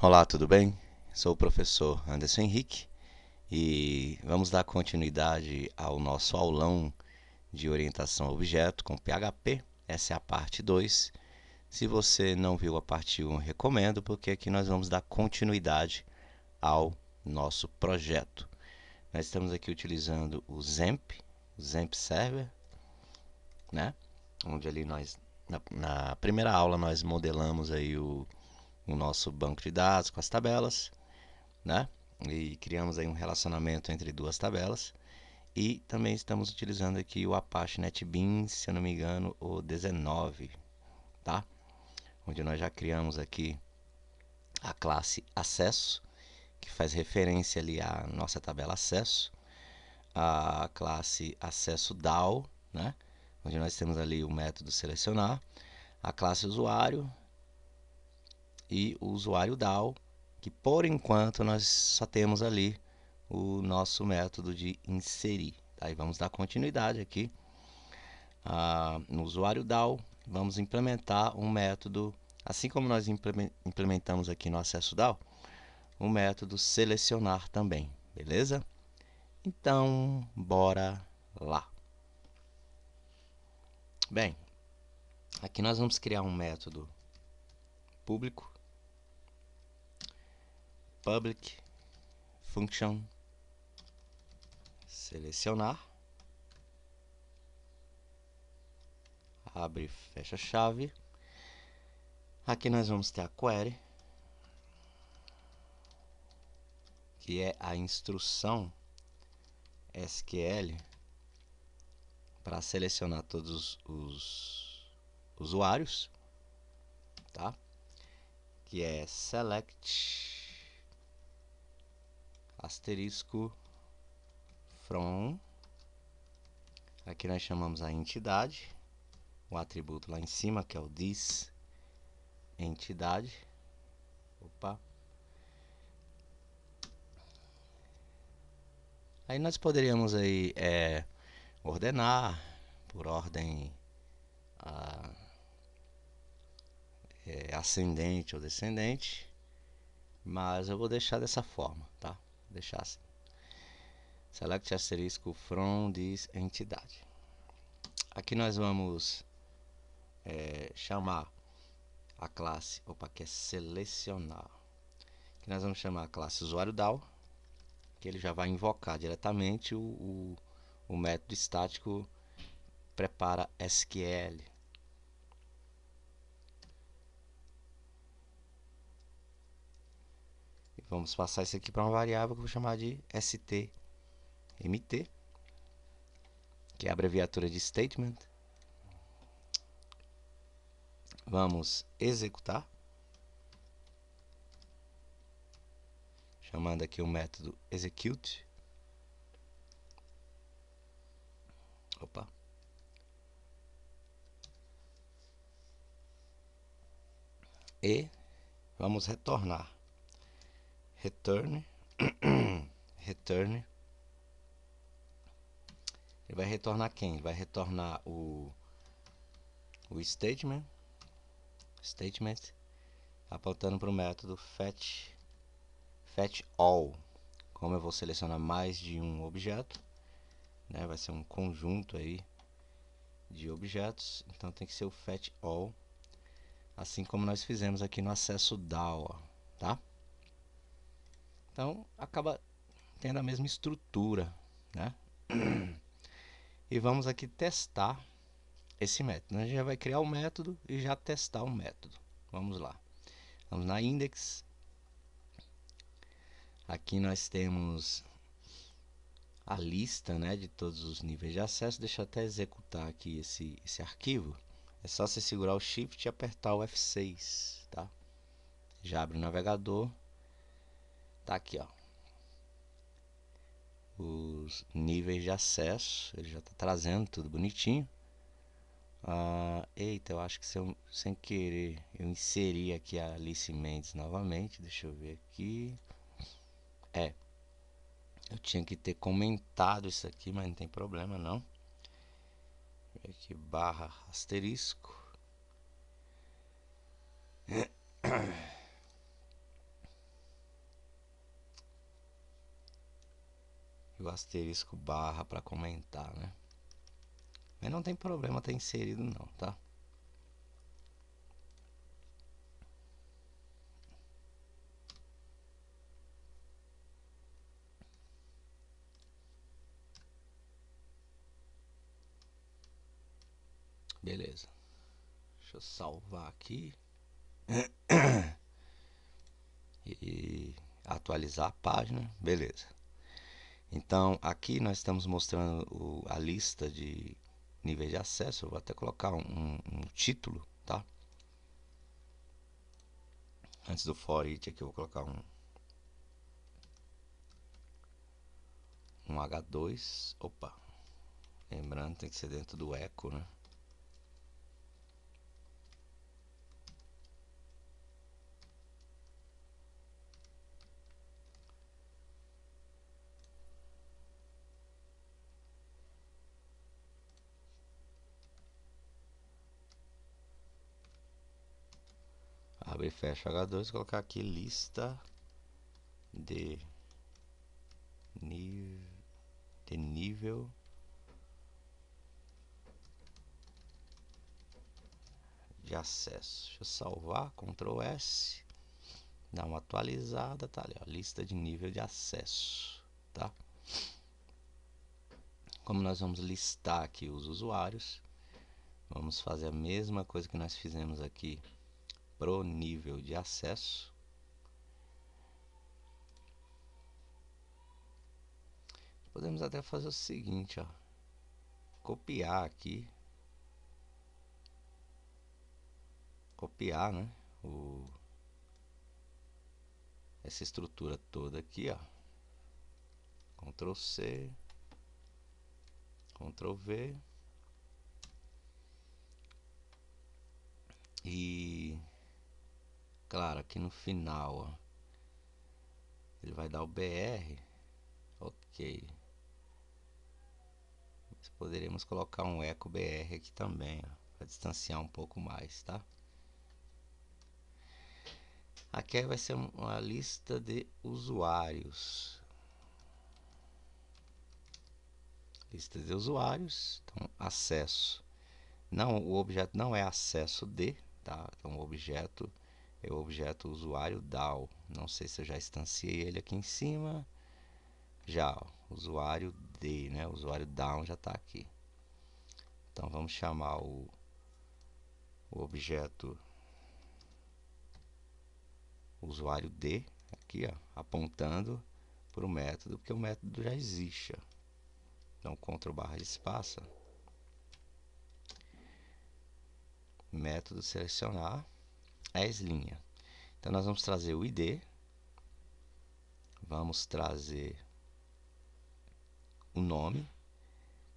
Olá, tudo bem? Sou o professor Anderson Henrique e vamos dar continuidade ao nosso aulão de orientação a objeto com PHP. Essa é a parte 2. Se você não viu a parte 1, recomendo, porque aqui nós vamos dar continuidade ao nosso projeto. Nós estamos aqui utilizando o Zemp Server, né? Onde ali na primeira aula nós modelamos aí o nosso banco de dados com as tabelas, né? E criamos aí um relacionamento entre duas tabelas. E também estamos utilizando aqui o Apache NetBeans, se eu não me engano, o 19, tá? Onde nós já criamos aqui a classe acesso, que faz referência ali à nossa tabela acesso, a classe acesso DAO, né? Onde nós temos ali o método selecionar, a classe usuário e o usuário DAO, que por enquanto nós só temos ali o nosso método de inserir. Aí vamos dar continuidade aqui no usuário DAO. Vamos implementar um método, assim como nós implementamos aqui no acesso DAO, um método selecionar também, beleza? Então, bora lá. Bem, aqui nós vamos criar um método público, public function selecionar, abre e fecha chave. Aqui nós vamos ter a query, que é a instrução SQL para selecionar todos os usuários, tá? Que é select asterisco from. Aqui nós chamamos a entidade, o atributo lá em cima, que é o this entidade. Opa. Aí nós poderíamos aí ordenar por ordem ascendente ou descendente, mas eu vou deixar dessa forma, tá? Vou deixar assim. Select asterisco from this entidade. Aqui nós vamos chamar a classe, que é selecionar. Aqui nós vamos chamar a classe usuário DAO, que ele já vai invocar diretamente o método estático prepara SQL. E vamos passar isso aqui para uma variável que eu vou chamar de stmt, que é a abreviatura de statement. Vamos executar, chamando aqui o método execute. Opa. E vamos retornar. Return. Return. Ele vai retornar quem? Ele vai retornar o statement, apontando para o método fetch all. Como eu vou selecionar mais de um objeto, né, vai ser um conjunto aí de objetos, então tem que ser o fetch all, assim como nós fizemos aqui no acesso DAO, ó, tá? Então acaba tendo a mesma estrutura, né? E vamos aqui testar esse método. A gente já vai criar o método e já testar o método. Vamos lá. Vamos na index. Aqui nós temos a lista, né, de todos os níveis de acesso. Deixa eu até executar aqui esse arquivo. É só você segurar o Shift e apertar o F6, tá? Já abre o navegador. Tá aqui, ó, os níveis de acesso. Ele já está trazendo tudo bonitinho. Eita, eu acho que sem querer eu inseri aqui a Alice Mendes novamente. Deixa eu ver aqui. Eu tinha que ter comentado isso aqui, mas não tem problema não. Aqui barra asterisco. e o asterisco barra para comentar, né? Mas não tem problema estar inserido não, tá? Beleza. Deixa eu salvar aqui e atualizar a página. Beleza. Então, aqui nós estamos mostrando a lista de níveis de acesso. Eu vou até colocar um título, tá? Antes do for each aqui eu vou colocar um H2. Opa. Lembrando, tem que ser dentro do eco, né? Abre e fecha H2, colocar aqui lista de nível de acesso. Deixa eu salvar, Ctrl S, dar uma atualizada, tá ali, ó, lista de nível de acesso, tá? Como nós vamos listar aqui os usuários, vamos fazer a mesma coisa que nós fizemos aqui pro nível de acesso. Podemos até fazer o seguinte, ó, copiar aqui, copiar, né, essa estrutura toda aqui, ó, Ctrl C, Ctrl V, e claro, aqui no final, ó, ele vai dar o BR, ok. Mas poderíamos colocar um eco BR aqui também, para distanciar um pouco mais, tá? Aqui vai ser uma lista de usuários. Lista de usuários, então acesso. Não, o objeto não é acesso de, tá? Então o objeto é o objeto usuário DAO. Não sei se eu já instanciei ele aqui em cima. Já, ó, usuário D, né? O usuário down já está aqui. Então vamos chamar o objeto usuário D aqui, ó, apontando para o método, porque o método já existe. Ó. Então Ctrl barra de espaço, método selecionar as linhas. Então nós vamos trazer o ID, vamos trazer o nome.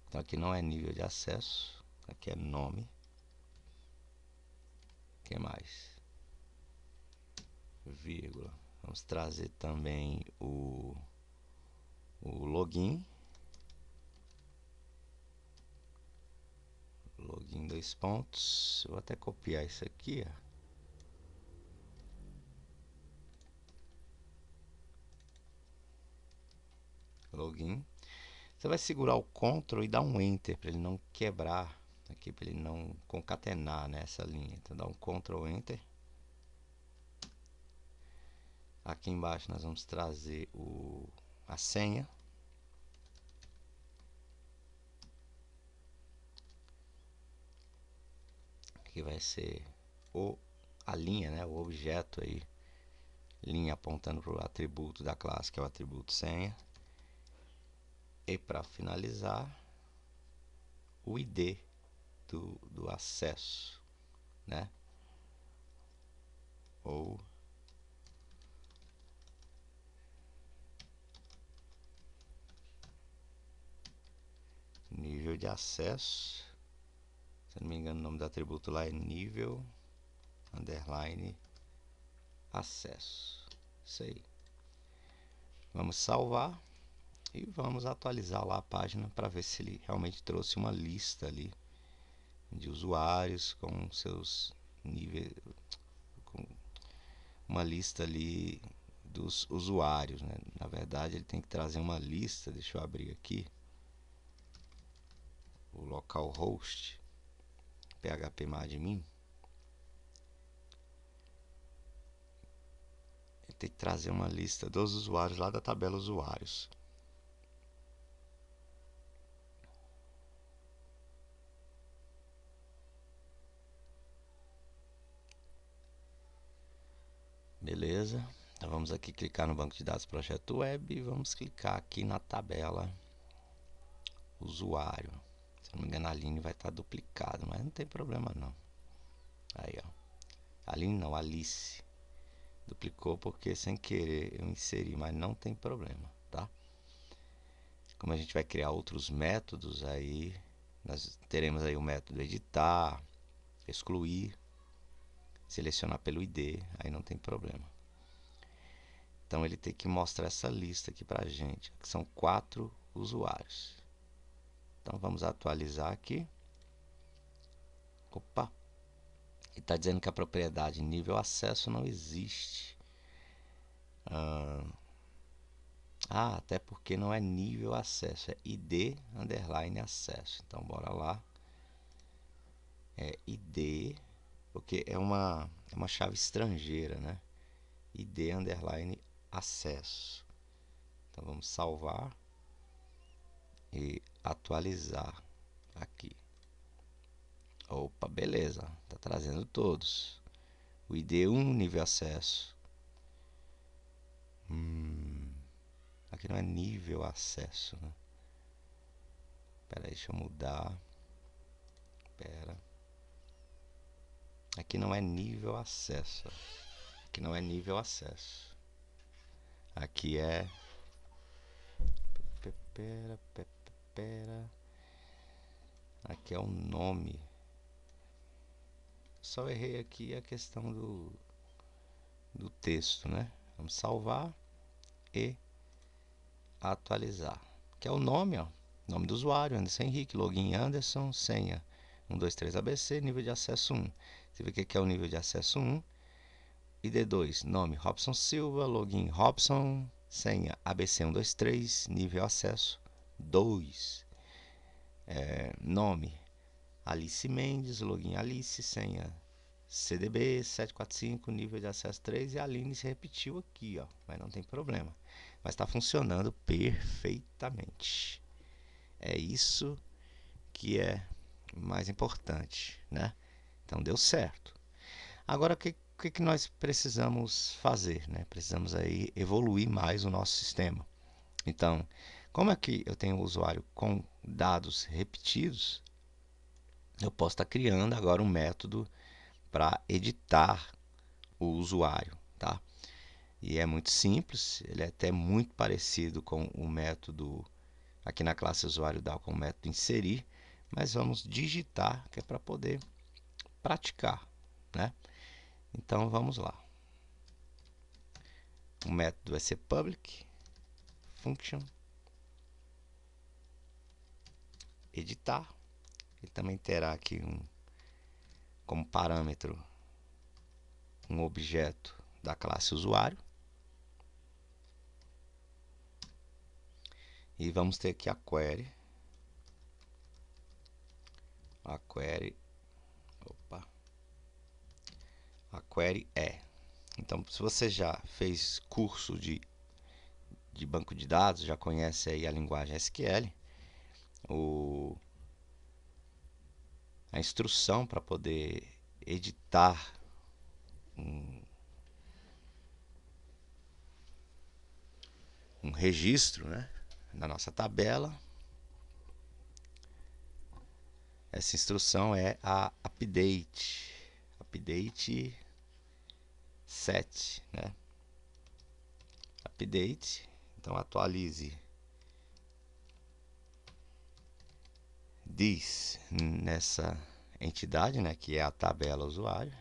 Então aqui não é nível de acesso, aqui é nome. O que mais? Vírgula. Vamos trazer também o login. Login 2 pontos. Vou até copiar isso aqui, ó. Login. Você vai segurar o Ctrl e dar um Enter para ele não quebrar aqui, para ele não concatenar nessa linha. Então dá um Ctrl Enter. Aqui embaixo nós vamos trazer a senha. Que vai ser a linha, né, o objeto aí, linha apontando para o atributo da classe, que é o atributo senha. E para finalizar, o ID do acesso, né? Ou nível de acesso. Se não me engano, o nome do atributo lá é nível underline acesso. Isso aí. Vamos salvar e vamos atualizar lá a página para ver se ele realmente trouxe uma lista ali de usuários com seus níveis, com uma lista ali dos usuários, né? Na verdade, ele tem que trazer uma lista. Deixa eu abrir aqui o localhost phpMadmin. Ele tem que trazer uma lista dos usuários lá da tabela usuários. Beleza, então vamos aqui clicar no banco de dados projeto web e vamos clicar aqui na tabela usuário. Se não me engano, a Aline vai estar duplicada, mas não tem problema não. Aí, ó, Aline não, Alice duplicou porque sem querer eu inseri, mas não tem problema, tá? Como a gente vai criar outros métodos, aí nós teremos aí o método editar, excluir, selecionar pelo ID, aí não tem problema. Então ele tem que mostrar essa lista aqui pra gente, que são 4 usuários. Então vamos atualizar aqui. Opa! E está dizendo que a propriedade nível acesso não existe. Até porque não é nível acesso, é ID underline acesso. Então bora lá. É ID, porque é uma chave estrangeira, né? ID underline acesso. Então vamos salvar e atualizar aqui. Opa, beleza, tá trazendo todos. O ID1, nível acesso. Aqui não é nível acesso, né? Pera aí, deixa eu mudar. Pera. Aqui não é nível acesso. Aqui não é nível acesso. Aqui é... Pera. Aqui é o nome. Só errei aqui a questão do texto, né? Vamos salvar e atualizar. Que é o nome, ó. Nome do usuário, Anderson Henrique, login Anderson, senha 123 ABC, nível de acesso 1. Você vê que aqui é o nível de acesso 1. ID2, nome Robson Silva, login Robson, senha ABC123, nível acesso 2. Nome Alice Mendes, login Alice, senha CDB 745, nível de acesso 3. E a Aline se repetiu aqui, ó, mas não tem problema. Mas está funcionando perfeitamente. É isso que é mais importante, né? Então deu certo. Agora o que nós precisamos fazer, né? Precisamos aí evoluir mais o nosso sistema. Então, como aqui eu tenho o usuário com dados repetidos, eu posso estar criando agora um método para editar o usuário, tá? E é muito simples, ele é até muito parecido com o método aqui na classe usuário DAO, com o método inserir, mas vamos digitar, que é para poder praticar, né? Então vamos lá. O método vai ser public function editar. Ele também terá aqui como parâmetro um objeto da classe usuário. E vamos ter aqui a query. A query é. Então, se você já fez curso de banco de dados, já conhece aí a linguagem SQL, a instrução para poder editar um registro, né, na nossa tabela. Essa instrução é a update 7, né? Update, então atualize this nessa entidade, né, que é a tabela usuário.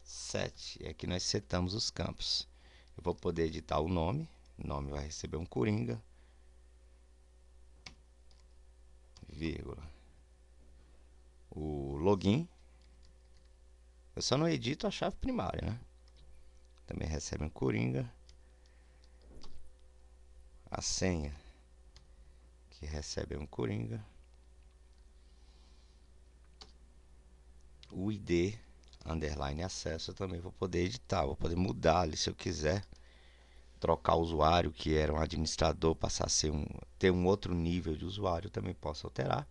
7 é que nós setamos os campos. Eu vou poder editar o nome vai receber um coringa, vírgula. O login, eu só não edito a chave primária, né? também recebe um coringa. A senha, que recebe um coringa. O ID, underline acesso, eu também vou poder editar, vou poder mudar ali se eu quiser. Trocar o usuário, que era um administrador, passar a ser ter um outro nível de usuário, eu também posso alterar,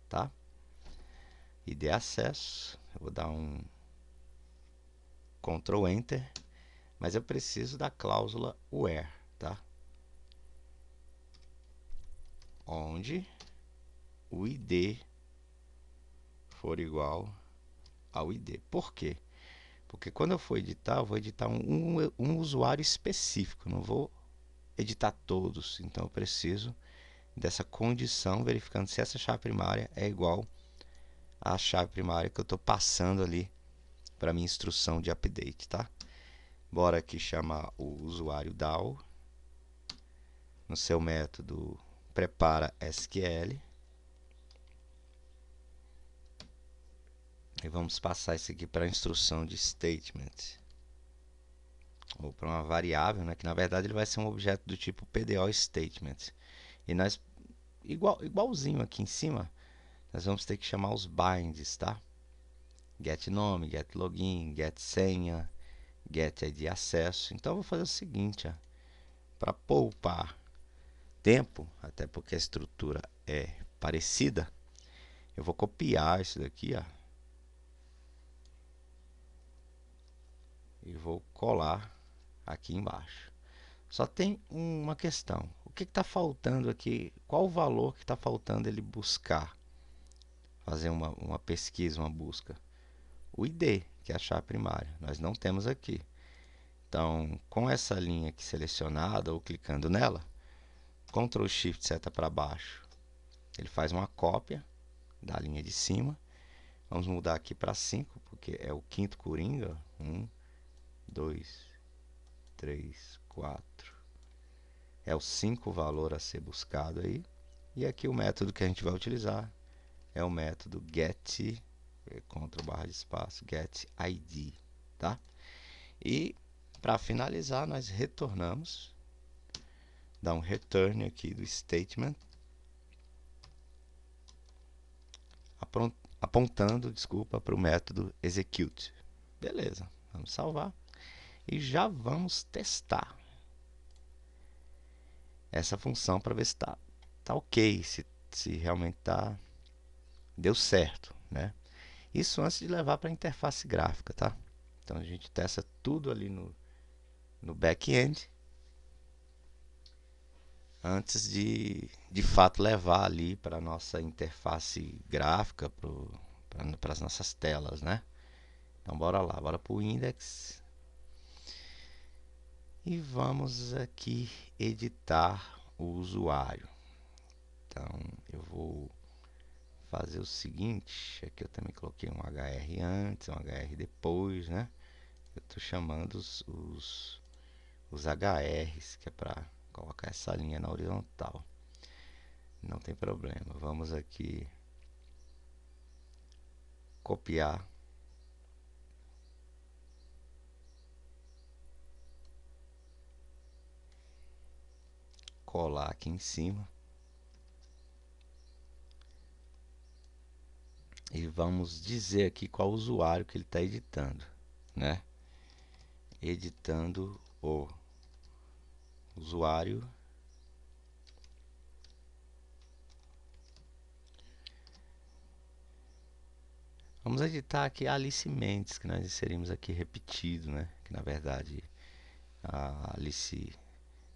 tá? ID acesso, eu vou dar um Ctrl Enter, mas eu preciso da cláusula where, tá? Onde o ID for igual ao ID. Por quê? Porque quando eu for editar, eu vou editar um usuário específico, não vou editar todos. Então eu preciso dessa condição, verificando se essa chave primária é igual à chave primária que eu estou passando ali para minha instrução de update, tá? Bora aqui chamar o usuário DAO. No seu método prepara SQL. E vamos passar isso aqui para a instrução de statement. Ou para uma variável, né, que na verdade ele vai ser um objeto do tipo PDO statement. E nós, igualzinho aqui em cima, nós vamos ter que chamar os binds, tá? Get nome, get login, get senha, get ID acesso. Então eu vou fazer o seguinte, para poupar tempo, até porque a estrutura é parecida, eu vou copiar isso daqui, ó, e vou colar aqui embaixo. Só tem uma questão. O que está faltando aqui? Qual o valor que está faltando ele buscar? Fazer uma pesquisa, uma busca. O ID, que é a chave primária. Nós não temos aqui. Então, com essa linha aqui selecionada ou clicando nela, Ctrl Shift seta para baixo, ele faz uma cópia da linha de cima. Vamos mudar aqui para 5, porque é o quinto coringa. 1, 2, 3, 4. É o 5 valor a ser buscado aí. E aqui o método que a gente vai utilizar é o método get, Ctrl barra de espaço, get ID, tá? E para finalizar, nós retornamos, dá um return aqui do statement, apontando, desculpa, para o método execute. Beleza, vamos salvar e já vamos testar essa função para ver se tá ok, se realmente deu certo, né? Isso antes de levar para a interface gráfica, tá? Então a gente testa tudo ali no back-end antes de fato levar ali para a nossa interface gráfica, para as nossas telas, né? Então bora lá, bora para o index e vamos aqui editar o usuário. Então eu vou fazer o seguinte, aqui eu também coloquei um HR antes, um HR depois, né? Eu estou chamando os HRs, que é para colocar essa linha na horizontal. Não tem problema. Vamos aqui copiar. Colar aqui em cima. E vamos dizer aqui qual usuário que ele está editando, né? Editando o usuário vamos editar aqui a Alice Mendes, que nós inserimos aqui repetido, né? Que na verdade a Alice,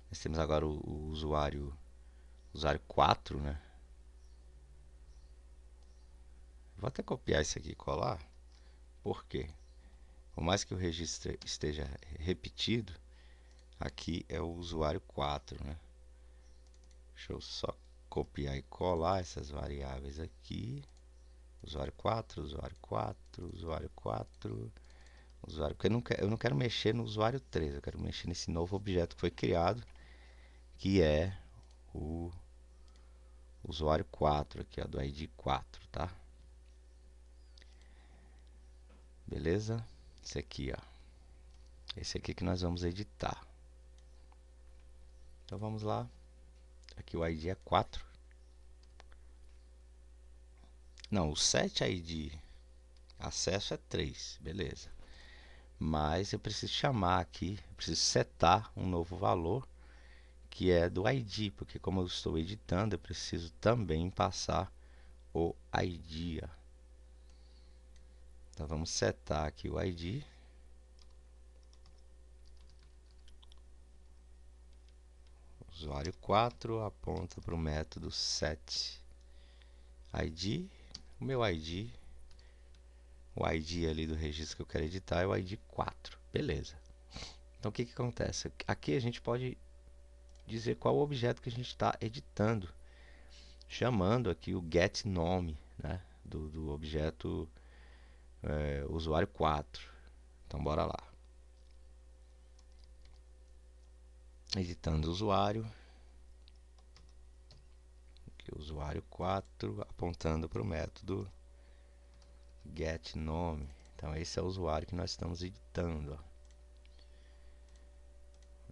nós temos agora o usuário 4, né? Vou até copiar isso aqui e colar. Por quê? Por mais que o registro esteja repetido, aqui é o usuário 4, né? Deixa eu só copiar e colar essas variáveis aqui. Usuário 4, usuário 4, usuário 4, usuário... Porque eu não quero mexer no usuário 3, eu quero mexer nesse novo objeto que foi criado, que é o usuário 4, aqui, ó, do ID 4, tá? Beleza? Esse aqui, ó. Esse aqui que nós vamos editar. Então vamos lá. Aqui o ID é 4. Não, o set ID acesso é 3, beleza. Mas eu preciso chamar aqui, eu preciso setar um novo valor que é do ID, porque como eu estou editando, eu preciso também passar o ID. Então vamos setar aqui o ID. Usuário 4 aponta para o método set ID. O meu ID, o ID ali do registro que eu quero editar é o ID 4. Beleza. Então o que acontece? Aqui a gente pode dizer qual o objeto que a gente está editando, chamando aqui o getNome, né, do objeto usuário 4. Então bora lá. Editando o usuário. Aqui, usuário 4 apontando para o método getNome. Então esse é o usuário que nós estamos editando. Ó.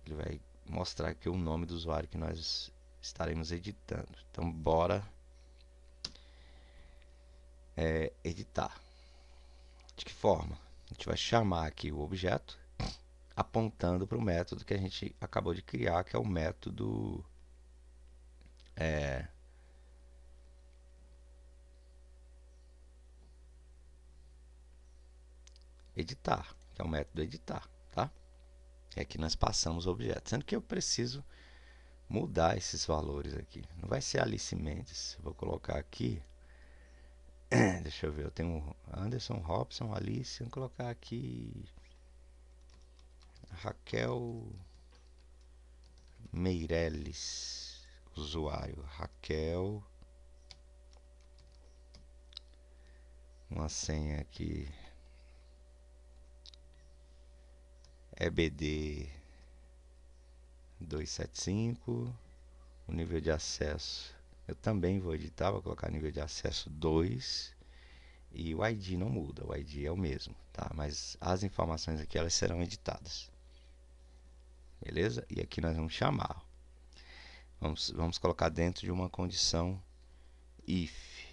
Ele vai mostrar aqui o nome do usuário que nós estaremos editando. Então bora editar. De que forma? A gente vai chamar aqui o objeto apontando para o método que a gente acabou de criar, que é o método editar, que é o método editar, tá? E aqui nós passamos o objeto, sendo que eu preciso mudar esses valores aqui. Não vai ser Alice Mendes, vou colocar aqui, deixa eu ver, eu tenho Anderson, Robson, Alice, vou colocar aqui Raquel Meirelles, usuário Raquel, uma senha aqui EBD 275, o nível de acesso eu também vou editar, vou colocar nível de acesso 2 e o ID não muda, o ID é o mesmo, tá? Mas as informações aqui elas serão editadas, beleza? E aqui nós vamos chamar, vamos colocar dentro de uma condição if,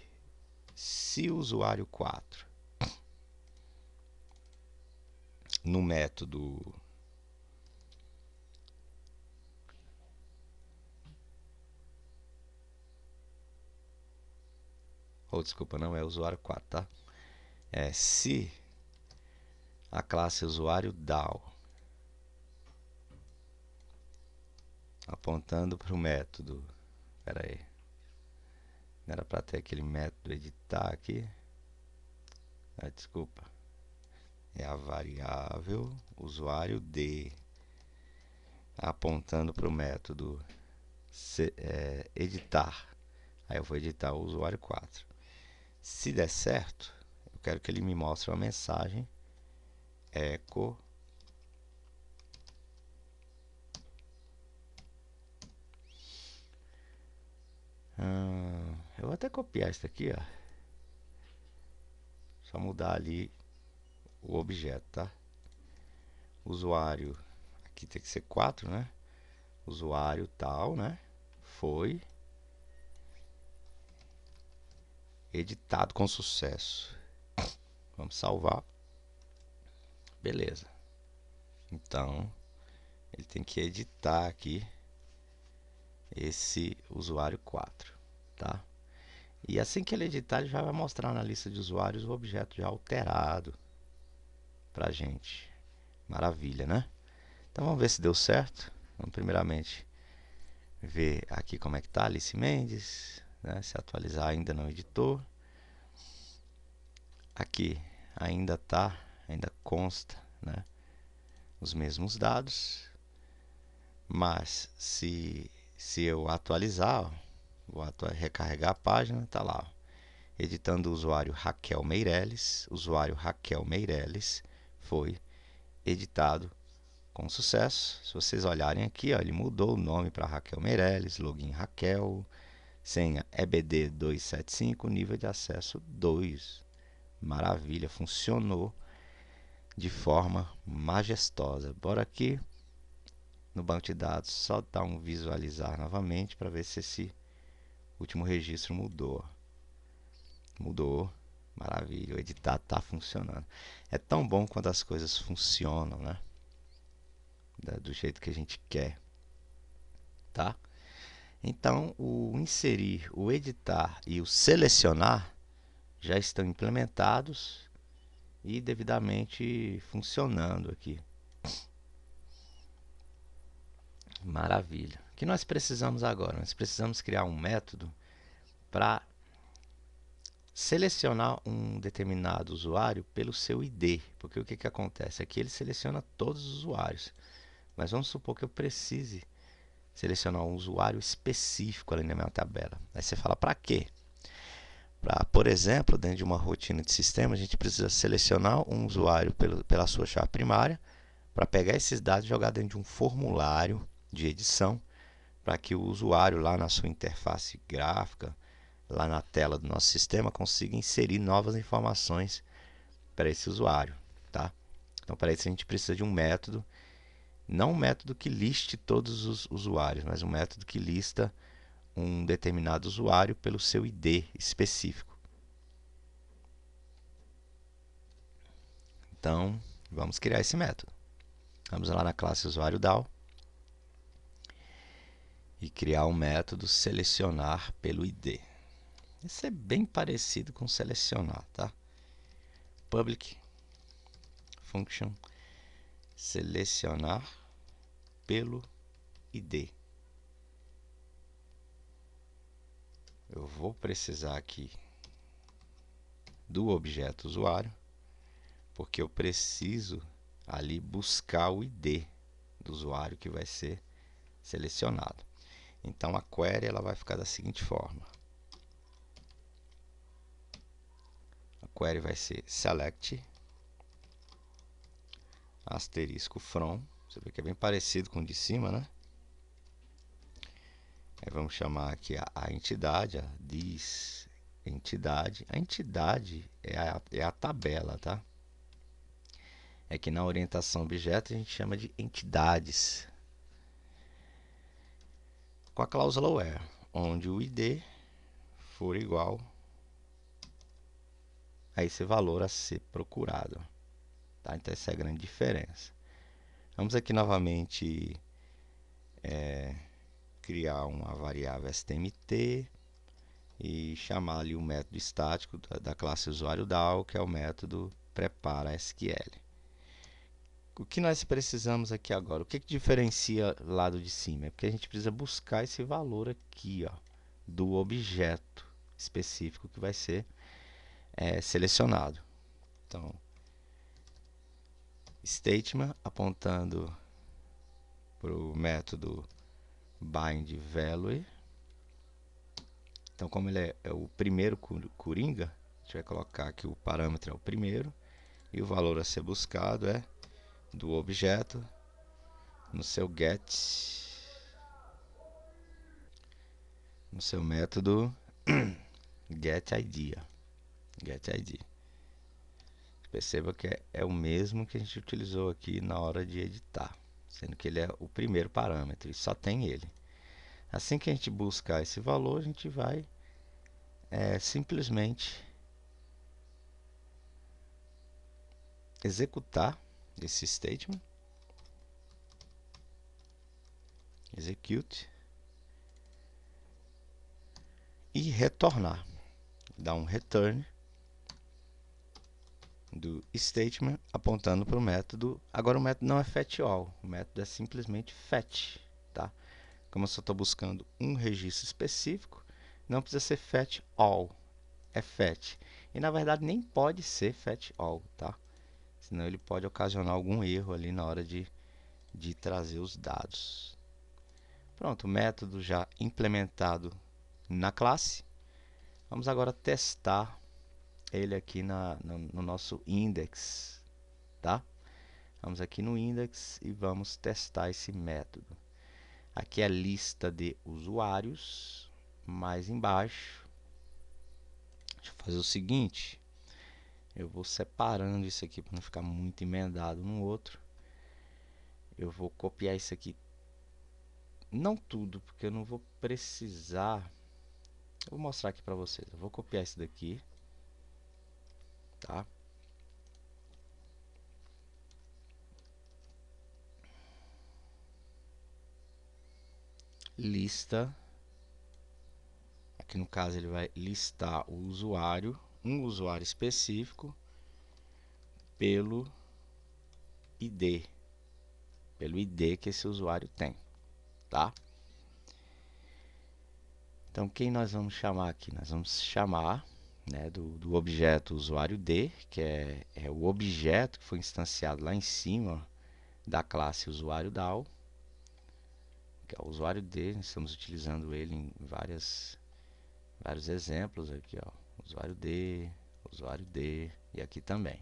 se o usuário 4 no método desculpa, não é usuário 4, tá? Se a classe usuário DAO apontando para o método, espera aí, não era para ter aquele método editar aqui, desculpa, é a variável usuário D apontando para o método editar, aí eu vou editar o usuário 4. Se der certo, eu quero que ele me mostre uma mensagem echo eu vou até copiar isso aqui, ó. Só mudar ali o objeto, tá? Usuário, aqui tem que ser 4, né? Usuário tal, né? Foi editado com sucesso. Vamos salvar. Beleza. Então, ele tem que editar aqui esse usuário 4, tá? E assim que ele editar, ele já vai mostrar na lista de usuários o objeto já alterado pra gente. Maravilha, né? Então vamos ver se deu certo. Vamos primeiramente ver aqui como é que tá Alice Mendes, né? Se atualizar ainda não editou. Aqui ainda tá, ainda consta, né, os mesmos dados, mas se eu atualizar, vou recarregar a página, tá lá, ó, editando o usuário Raquel Meirelles, foi editado com sucesso. Se vocês olharem aqui, ó, ele mudou o nome para Raquel Meirelles, login Raquel, senha EBD 275, nível de acesso 2. Maravilha, funcionou de forma majestosa. Bora aqui no banco de dados, só dar um visualizar novamente para ver se esse último registro mudou. Mudou, maravilha, o editar está funcionando. É tão bom quando as coisas funcionam, né? Do jeito que a gente quer, tá? Então, o inserir, o editar e o selecionar já estão implementados e devidamente funcionando aqui. Maravilha. O que nós precisamos agora? Nós precisamos criar um método para selecionar um determinado usuário pelo seu ID. Porque o que acontece? Aqui ele seleciona todos os usuários. Mas vamos supor que eu precise selecionar um usuário específico ali na minha tabela. Aí você fala, para quê? Por exemplo, dentro de uma rotina de sistema, a gente precisa selecionar um usuário pela sua chave primária para pegar esses dados e jogar dentro de um formulário de edição para que o usuário lá na sua interface gráfica, lá na tela do nosso sistema, consiga inserir novas informações para esse usuário. Tá? Então, para isso a gente precisa de um método, não um método que liste todos os usuários, mas um método que lista um determinado usuário pelo seu ID específico. Então, vamos criar esse método. Vamos lá na classe usuário DAO e criar um método selecionar pelo ID. Isso é bem parecido com selecionar, tá? Public function selecionar pelo ID. Eu vou precisar aqui do objeto usuário, porque eu preciso ali buscar o ID do usuário que vai ser selecionado. Então a query ela vai ficar da seguinte forma: a query vai ser select asterisco from. Você vê que é bem parecido com o de cima, né? Aí vamos chamar aqui a entidade, a this entidade. A entidade é a tabela, tá? É que na orientação objeto a gente chama de entidades. Com a cláusula where, onde o ID for igual a esse valor a ser procurado. Tá? Então essa é a grande diferença. Vamos aqui novamente criar uma variável stmt e chamar ali o método estático da classe usuário DAO, que é o método prepara SQL. O que nós precisamos aqui agora? O que diferencia lado de cima? É porque a gente precisa buscar esse valor aqui, ó, do objeto específico que vai ser selecionado. Então, statement apontando para o método bind value. Então, como ele é o primeiro coringa, a gente vai colocar que o parâmetro é o primeiro e o valor a ser buscado é do objeto no seu get, no seu método getID. Perceba que é o mesmo que a gente utilizou aqui na hora de editar, sendo que ele é o primeiro parâmetro e só tem ele. Assim que a gente buscar esse valor, a gente vai simplesmente executar esse statement, execute, e retornar, dar um return do statement apontando para o método. Agora o método não é fetchAll, o método é simplesmente fetch, tá? Como eu só estou buscando um registro específico, não precisa ser fetchAll, é fetch. E na verdade nem pode ser fetchAll, tá? Senão ele pode ocasionar algum erro ali na hora de trazer os dados. Pronto, o método já implementado na classe. Vamos agora testar ele aqui no nosso index, tá? Vamos aqui no index e vamos testar esse método. Aqui é a lista de usuários, mais embaixo. Deixa eu fazer o seguinte, Eu vou separando isso aqui para não ficar muito emendado no outro. Eu vou copiar isso aqui, não tudo, porque eu não vou precisar. Eu vou mostrar aqui para vocês. Eu vou copiar isso daqui, tá? Lista. Aqui no caso ele vai listar o usuário, um usuário específico, pelo ID, pelo ID que esse usuário tem, tá? Então quem nós vamos chamar aqui? Nós vamos chamar, né, do objeto usuário D, que é o objeto que foi instanciado lá em cima da classe usuário DAO, que é o usuário D. Nós estamos utilizando ele em vários exemplos aqui, ó, usuário D e aqui também.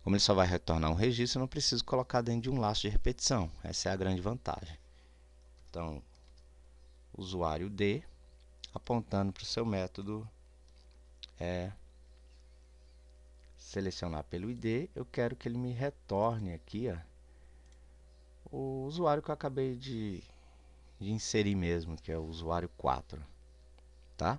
Como ele só vai retornar um registro, eu não preciso colocar dentro de um laço de repetição. Essa é a grande vantagem. Então, usuário D, apontando para o seu método selecionar pelo ID, eu quero que ele me retorne aqui, ó, o usuário que eu acabei de inserir mesmo, que é o usuário 4, tá?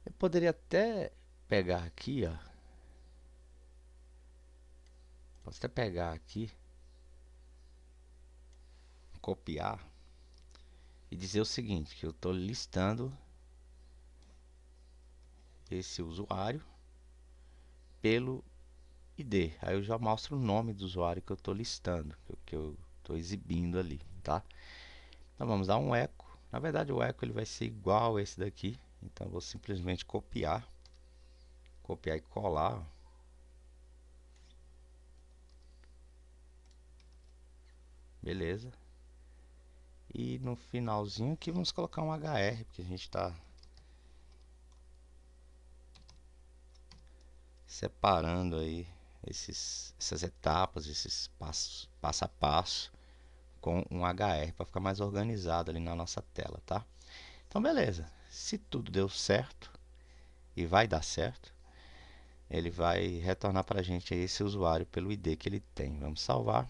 Eu poderia até pegar aqui, ó, posso até pegar aqui, copiar e dizer o seguinte, que eu estou listando esse usuário pelo ID. Aí eu já mostro o nome do usuário que eu estou listando, que eu estou exibindo ali, tá? Então vamos dar um eco. Na verdade o eco ele vai ser igual a esse daqui. Então eu vou simplesmente copiar e colar. Beleza. E no finalzinho aqui vamos colocar um HR, porque a gente está separando aí essas etapas, esses passo a passo com um HR para ficar mais organizado ali na nossa tela, tá? Então beleza. Se tudo deu certo e vai dar certo, ele vai retornar para a gente esse usuário pelo ID que ele tem. Vamos salvar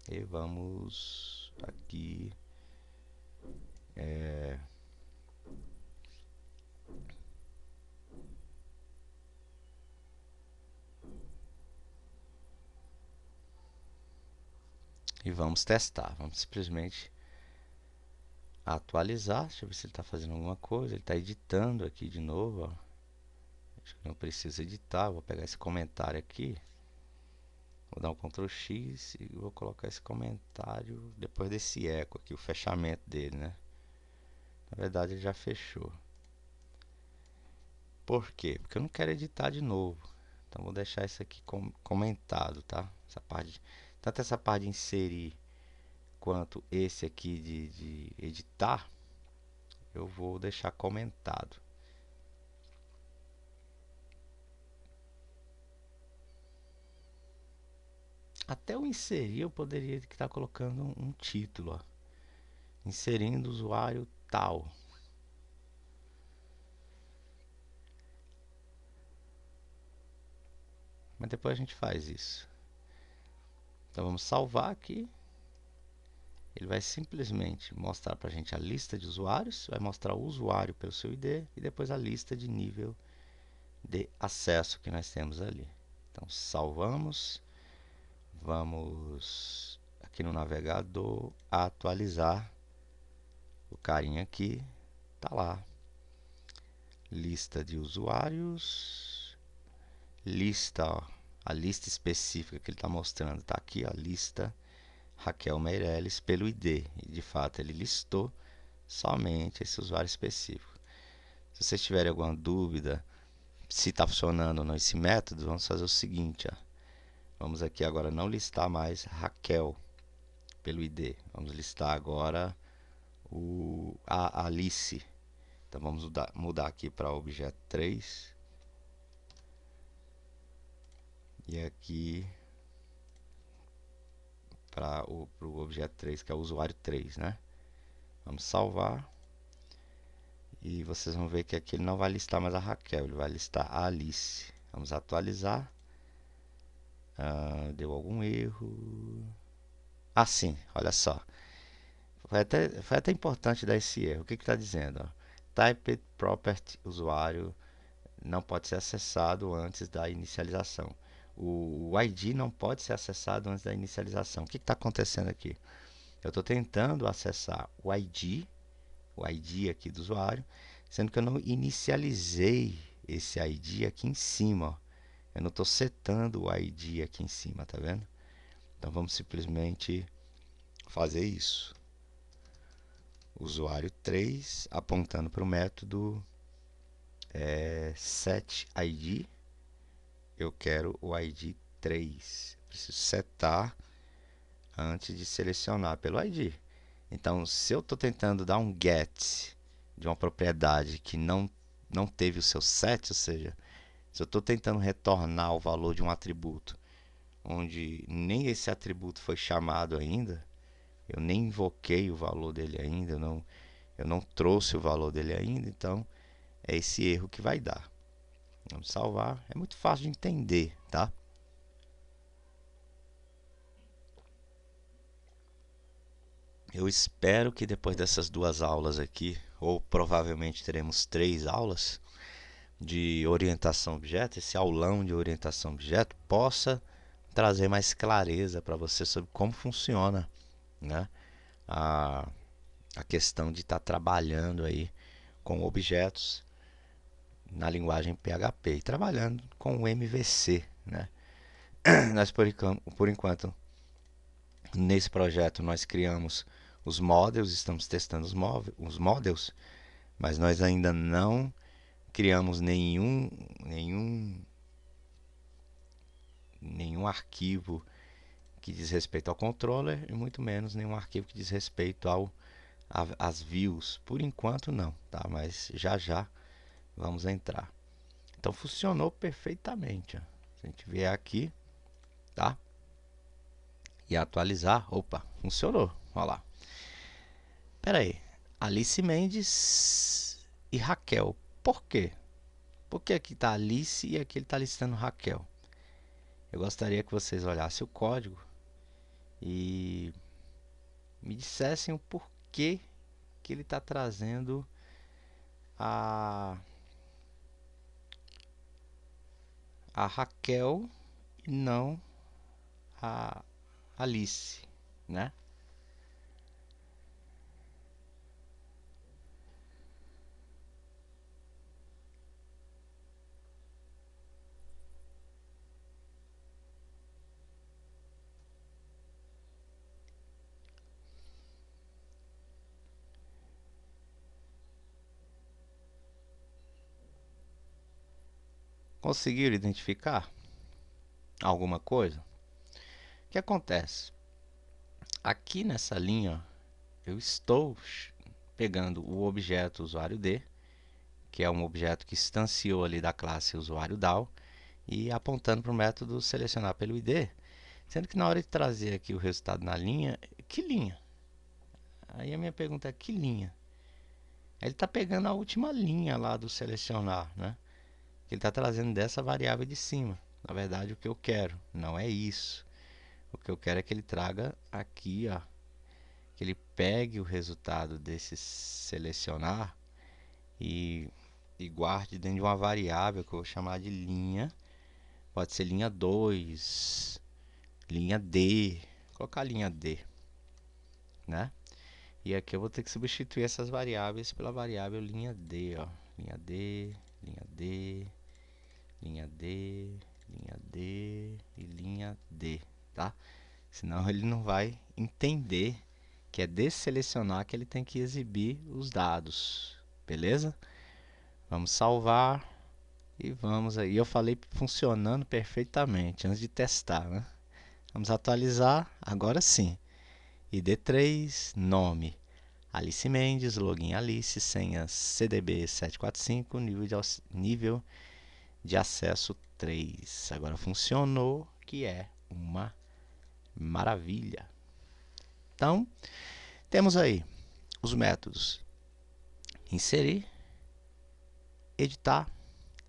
e vamos aqui e vamos testar. Vamos simplesmente atualizar. Deixa eu ver se ele está fazendo alguma coisa. Ele está editando aqui de novo, ó. Acho que não precisa editar. Vou pegar esse comentário aqui, vou dar um Ctrl X e vou colocar esse comentário depois desse eco aqui, o fechamento dele, né? Na verdade ele já fechou. Por quê? Porque eu não quero editar de novo. Então vou deixar isso aqui comentado, tá? Essa parte, tanto essa parte de inserir quanto esse aqui de editar, eu vou deixar comentado. Até o inserir eu poderia estar colocando um título, ó. Inserindo usuário tal. Mas depois a gente faz isso. Então vamos salvar aqui. Ele vai simplesmente mostrar para a gente a lista de usuários, vai mostrar o usuário pelo seu ID e depois a lista de nível de acesso que nós temos ali. Então salvamos, vamos aqui no navegador atualizar o carinha aqui, tá lá, lista de usuários, lista, ó, a lista específica que ele está mostrando, está aqui, a lista Raquel Meirelles pelo ID, e de fato ele listou somente esse usuário específico. Se vocês tiverem alguma dúvida se está funcionando ou não esse método, vamos fazer o seguinte, ó. Vamos aqui agora não listar mais Raquel pelo ID, vamos listar agora a Alice. Então vamos mudar aqui para objeto 3 e aqui para o objeto 3, que é o usuário 3, né? Vamos salvar E vocês vão ver que aqui ele não vai listar mais a Raquel, ele vai listar a Alice. Vamos atualizar. Deu algum erro. Ah, sim, olha só. Foi até importante dar esse erro. O que está dizendo? Ó? Type property usuário não pode ser acessado antes da inicialização. O ID não pode ser acessado antes da inicialização. O que está acontecendo aqui? Eu estou tentando acessar o ID aqui do usuário, sendo que eu não inicializei esse ID aqui em cima. Ó. Eu não estou setando o ID aqui em cima, tá vendo? Então vamos simplesmente fazer isso. Usuário 3 apontando para o método setID. Eu quero o ID 3. Preciso setar antes de selecionar pelo ID. Então, se eu estou tentando dar um get de uma propriedade que não teve o seu set, ou seja, se eu estou tentando retornar o valor de um atributo onde nem esse atributo foi chamado ainda, eu nem invoquei o valor dele ainda, eu não trouxe o valor dele ainda, então é esse erro que vai dar. Vamos salvar, é muito fácil de entender, tá? Eu espero que depois dessas 2 aulas aqui, ou provavelmente teremos 3 aulas de orientação a objeto, esse aulão de orientação a objeto possa trazer mais clareza para você sobre como funciona, né, a, a questão de estar trabalhando aí com objetos na linguagem PHP e trabalhando com o MVC, né? Nós por enquanto nesse projeto nós criamos os models, estamos testando os models, mas nós ainda não criamos nenhum arquivo que diz respeito ao controller e muito menos nenhum arquivo que diz respeito às views. Por enquanto não, tá? Mas já já vamos entrar. Então funcionou perfeitamente. Ó. Se a gente vier aqui, tá? E atualizar, opa, funcionou. Olha lá. Pera aí, Alice Mendes e Raquel. Por quê? Por que aqui está Alice e aqui ele está listando Raquel? Eu gostaria que vocês olhassem o código e me dissessem o porquê que ele está trazendo a Raquel e não a Alice, né? Conseguiram identificar alguma coisa? O que acontece? Aqui nessa linha, eu estou pegando o objeto usuário D, que é um objeto que instanciou ali da classe usuário DAO, e apontando para o método selecionar pelo ID, sendo que na hora de trazer aqui o resultado na linha, que linha? Aí a minha pergunta é, que linha? Ele está pegando a última linha lá do selecionar, né? Ele está trazendo dessa variável de cima. Na verdade, o que eu quero não é isso. O que eu quero é que ele traga aqui, ó, que ele pegue o resultado desse selecionar e guarde dentro de uma variável que eu vou chamar de linha. Pode ser linha 2, linha D, vou colocar linha D, né? E aqui eu vou ter que substituir essas variáveis pela variável linha D, ó. Linha D, linha D, linha D, linha D e linha D, tá? Senão ele não vai entender que é desselecionar que ele tem que exibir os dados, beleza? Vamos salvar e vamos aí. Eu falei funcionando perfeitamente antes de testar, né? Vamos atualizar, agora sim. ID3, nome Alice Mendes, login Alice, senha CDB745, nível de acesso 3. Agora funcionou, que é uma maravilha. Então, temos aí os métodos inserir, editar,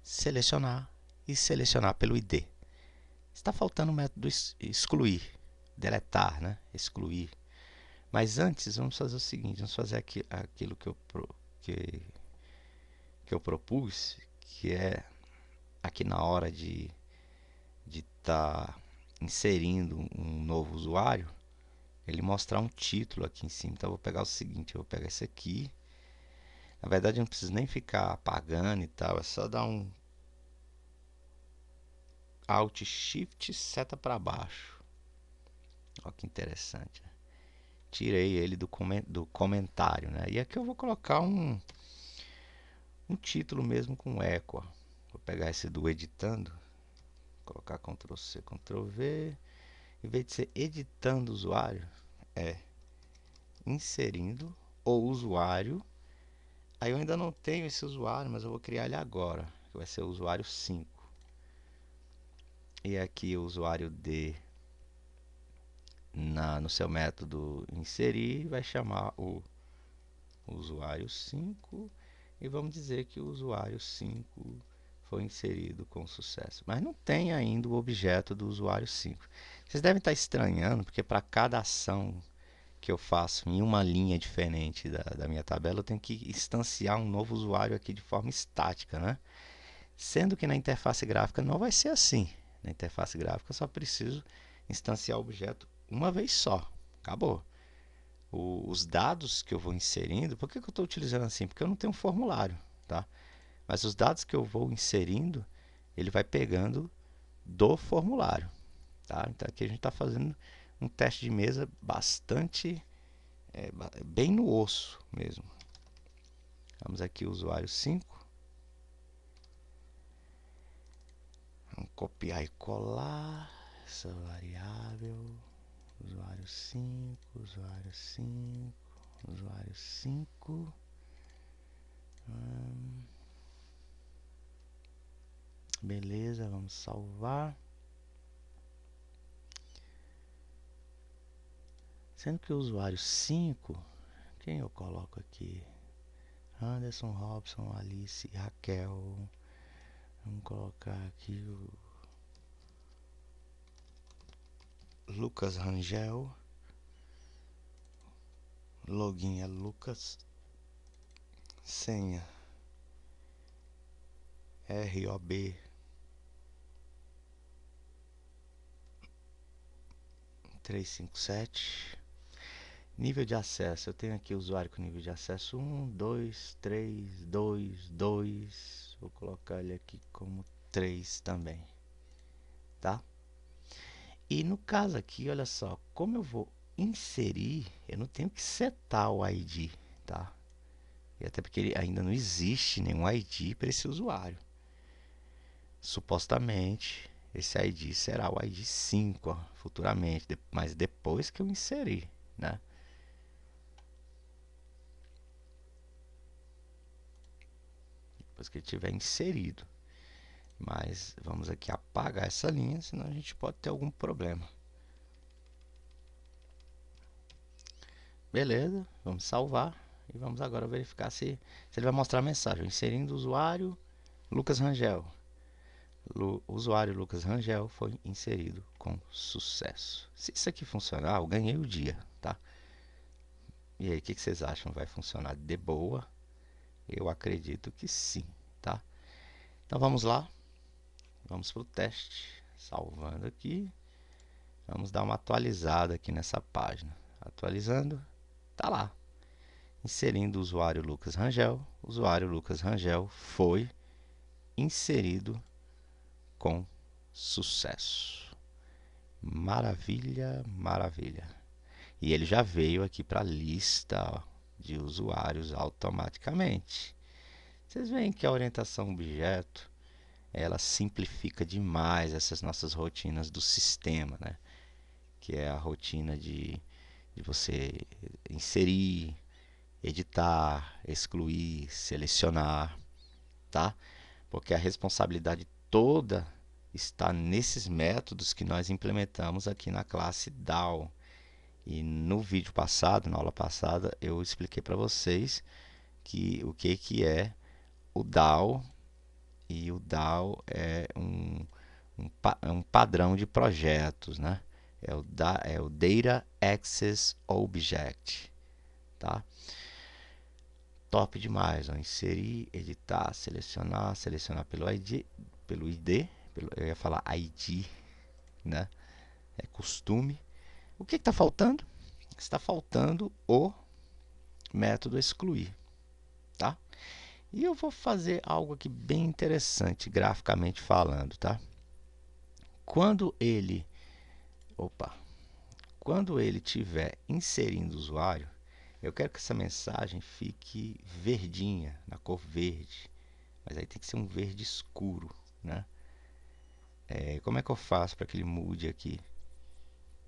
selecionar e selecionar pelo ID. Está faltando o método excluir, deletar, né? Excluir. Mas antes, vamos fazer o seguinte, vamos fazer aquilo que eu propus, que é aqui na hora de estar inserindo um novo usuário, ele mostrar um título aqui em cima. Então eu vou pegar o seguinte, eu vou pegar esse aqui. Na verdade eu não preciso nem ficar apagando e tal, é só dar um Alt Shift seta para baixo. Olha que interessante. Tirei ele do comentário, né? E aqui eu vou colocar um título mesmo com eco. Vou pegar esse do editando, colocar Ctrl C, Ctrl V. Em vez de ser editando o usuário, é inserindo o usuário. Aí eu ainda não tenho esse usuário, mas eu vou criar ele agora, que vai ser o usuário 5. E aqui o usuário D no seu método inserir vai chamar o usuário 5 e vamos dizer que o usuário 5 foi inserido com sucesso. Mas não tem ainda o objeto do usuário 5. Vocês devem estar estranhando, porque para cada ação que eu faço em uma linha diferente da minha tabela, eu tenho que instanciar um novo usuário aqui de forma estática, né? Sendo que na interface gráfica não vai ser assim. Na interface gráfica eu só preciso instanciar o objeto uma vez só. Acabou. Os dados que eu vou inserindo, por que eu estou utilizando assim? Porque eu não tenho um formulário, tá? Mas os dados que eu vou inserindo, ele vai pegando do formulário, tá? Então aqui a gente está fazendo um teste de mesa bastante, bem no osso mesmo. Vamos aqui, usuário 5. Vamos copiar e colar essa variável. Usuário 5, usuário 5, usuário 5. Beleza, vamos salvar. Sendo que o usuário 5, quem eu coloco aqui? Anderson, Robson, Alice, Raquel. Vamos colocar aqui o Lucas Rangel. Login é Lucas. Senha ROB 357. Nível de acesso, eu tenho aqui o usuário com nível de acesso 1, 2, 3, 2, 2. Vou colocar ele aqui como 3 também, tá? E no caso aqui, olha só, como eu vou inserir, eu não tenho que setar o ID, tá? E até porque ainda não existe nenhum ID para esse usuário. Supostamente, esse ID será o ID 5, ó, futuramente, mas depois que eu inserir, né? Depois que ele tiver inserido. Mas vamos aqui apagar essa linha, senão a gente pode ter algum problema. Beleza, vamos salvar e vamos agora verificar se ele vai mostrar a mensagem. Inserindo o usuário Lucas Rangel. O usuário Lucas Rangel foi inserido com sucesso. Se isso aqui funcionar, eu ganhei o dia, tá? E aí, o que vocês acham? Vai funcionar de boa? Eu acredito que sim, tá? Então vamos lá. Vamos para o teste. Salvando aqui. Vamos dar uma atualizada aqui nessa página. Atualizando. Tá lá. Inserindo o usuário Lucas Rangel. O usuário Lucas Rangel foi inserido com sucesso. Maravilha, maravilha. E ele já veio aqui para a lista de usuários automaticamente. Vocês veem que a orientação objeto, ela simplifica demais essas nossas rotinas do sistema, né? Que é a rotina de você inserir, editar, excluir, selecionar, tá? Porque a responsabilidade toda está nesses métodos que nós implementamos aqui na classe DAO. E no vídeo passado, na aula passada, eu expliquei para vocês o que é o DAO e o DAO é é um padrão de projetos, né? É o Data Access Object, tá? Top demais, ó. Inserir, editar, selecionar pelo ID, eu ia falar ID, né? É costume. O que está faltando? Está faltando o método excluir, tá? E eu vou fazer algo aqui bem interessante, graficamente falando, tá? Quando ele, opa, quando ele estiver inserindo o usuário, eu quero que essa mensagem fique verdinha, na cor verde. Mas aí tem que ser um verde escuro, né? Como é que eu faço para que ele mude aqui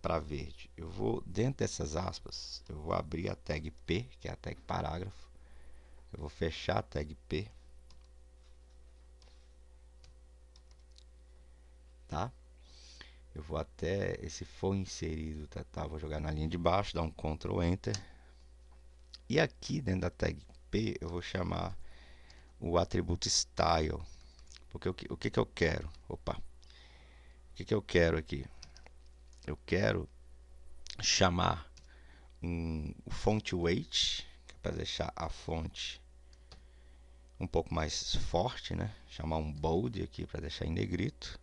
para verde? Eu vou, dentro dessas aspas, eu vou abrir a tag P, que é a tag parágrafo. Eu vou fechar a tag P, tá? Eu vou até, esse for inserido, tá? Vou jogar na linha de baixo, dar um Ctrl Enter. E aqui dentro da tag P, eu vou chamar o atributo Style. Porque o que que eu quero? Opa, o que que eu quero aqui? Eu quero chamar o font weight, para deixar a fonte um pouco mais forte, né? Chamar um bold aqui para deixar em negrito,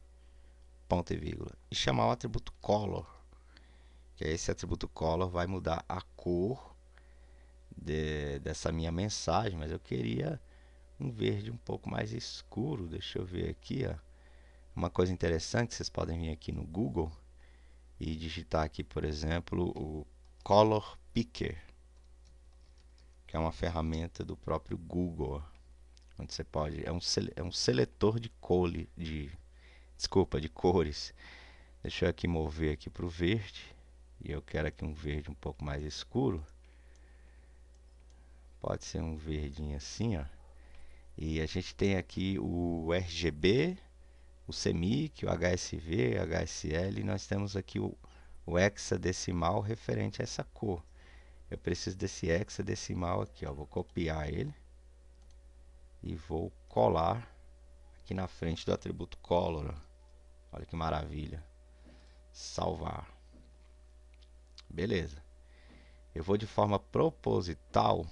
ponto e vírgula. E chamar o atributo color, que é esse atributo color vai mudar a cor dessa minha mensagem, mas eu queria um verde um pouco mais escuro. Deixa eu ver aqui, ó. Uma coisa interessante, vocês podem vir aqui no Google e digitar aqui, por exemplo, o Color Picker, que é uma ferramenta do próprio Google, onde você pode, é um seletor de de cores. Deixa eu aqui mover aqui para o verde, e eu quero aqui um verde um pouco mais escuro. Pode ser um verdinho assim, ó. E a gente tem aqui o RGB, o CMYK, o HSV, HSL, e nós temos aqui o hexadecimal referente a essa cor. Eu preciso desse hexadecimal aqui, ó. Vou copiar ele e vou colar aqui na frente do atributo color. Olha que maravilha. Salvar. Beleza. Eu vou de forma proposital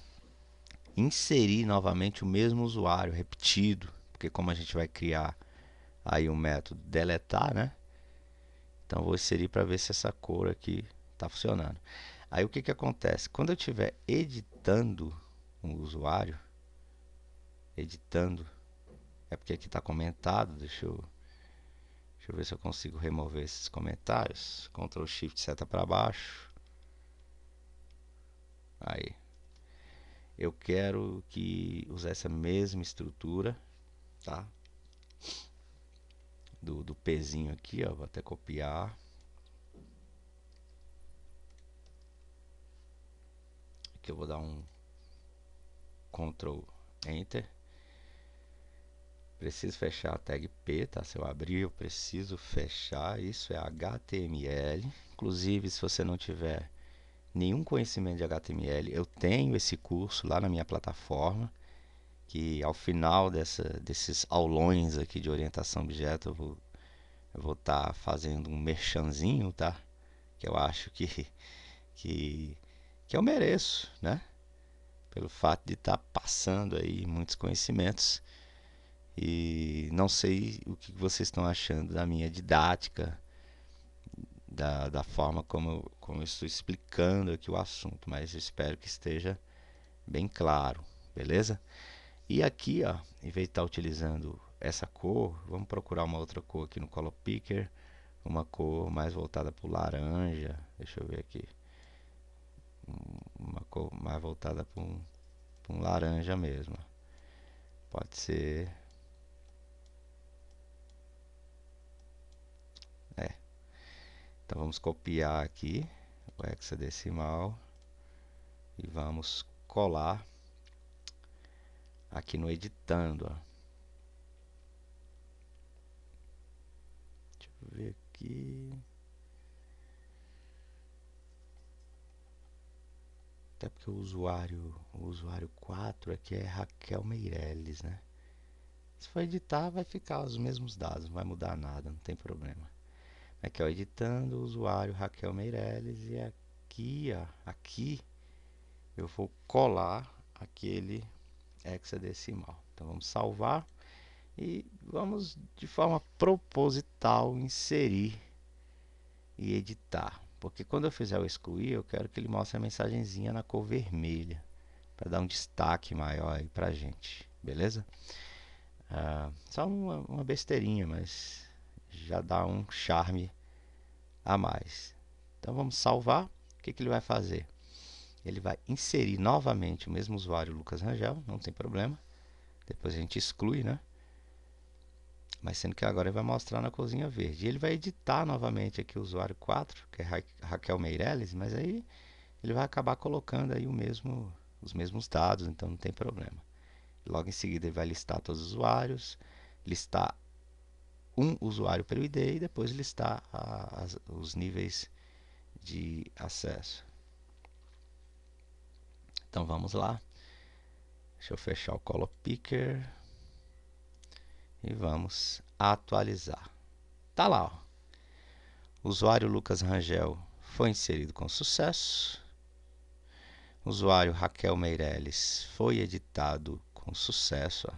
inserir novamente o mesmo usuário repetido, porque como a gente vai criar aí um método deletar, né? Então vou inserir para ver se essa cor aqui está funcionando. Aí o que que acontece? Quando eu estiver editando um usuário, editando, é porque aqui está comentado, deixa eu ver se eu consigo remover esses comentários. Ctrl Shift seta para baixo. Aí. Eu quero que use essa mesma estrutura, tá? Do Pzinho aqui, ó. Vou até copiar. Aqui eu vou dar um Ctrl Enter. Preciso fechar a tag P, tá? Se eu abrir, eu preciso fechar. Isso é HTML. Inclusive, se você não tiver nenhum conhecimento de HTML, eu tenho esse curso lá na minha plataforma, que ao final desses aulões aqui de orientação a objeto, eu vou estar fazendo um merchanzinho, tá? Que eu acho que, que eu mereço, né? Pelo fato de estar passando aí muitos conhecimentos. E não sei o que vocês estão achando da minha didática, da forma como eu estou explicando aqui o assunto, mas eu espero que esteja bem claro, beleza? E aqui, ó, em vez de estar utilizando essa cor, vamos procurar uma outra cor aqui no Color Picker, uma cor mais voltada para o laranja. Deixa eu ver aqui, uma cor mais voltada para um laranja mesmo. Pode ser, então vamos copiar aqui o hexadecimal e vamos colar aqui no editando, ó. Deixa eu ver aqui. Até porque o usuário 4 aqui é Raquel Meirelles, né? Se for editar, vai ficar os mesmos dados, não vai mudar nada, não tem problema. Aqui, ó, editando, o usuário Raquel Meirelles, e aqui, ó, aqui eu vou colar aquele hexadecimal. Então vamos salvar e vamos de forma proposital inserir e editar, porque quando eu fizer o excluir, eu quero que ele mostre a mensagenzinha na cor vermelha, para dar um destaque maior aí pra gente, beleza? Só uma besteirinha, mas já dá um charme a mais. Então vamos salvar. O que ele vai fazer? Ele vai inserir novamente o mesmo usuário Lucas Rangel, não tem problema. Depois a gente exclui, né? Mas sendo que agora ele vai mostrar na corzinha verde. E ele vai editar novamente aqui o usuário 4, que é Raquel Meirelles, mas aí ele vai acabar colocando aí os mesmos dados, então não tem problema. Logo em seguida ele vai listar todos os usuários, listar um usuário pelo ID e depois listar os níveis de acesso. Então vamos lá. Deixa eu fechar o Color Picker e vamos atualizar. Tá lá, ó. O usuário Lucas Rangel foi inserido com sucesso. O usuário Raquel Meirelles foi editado com sucesso, ó.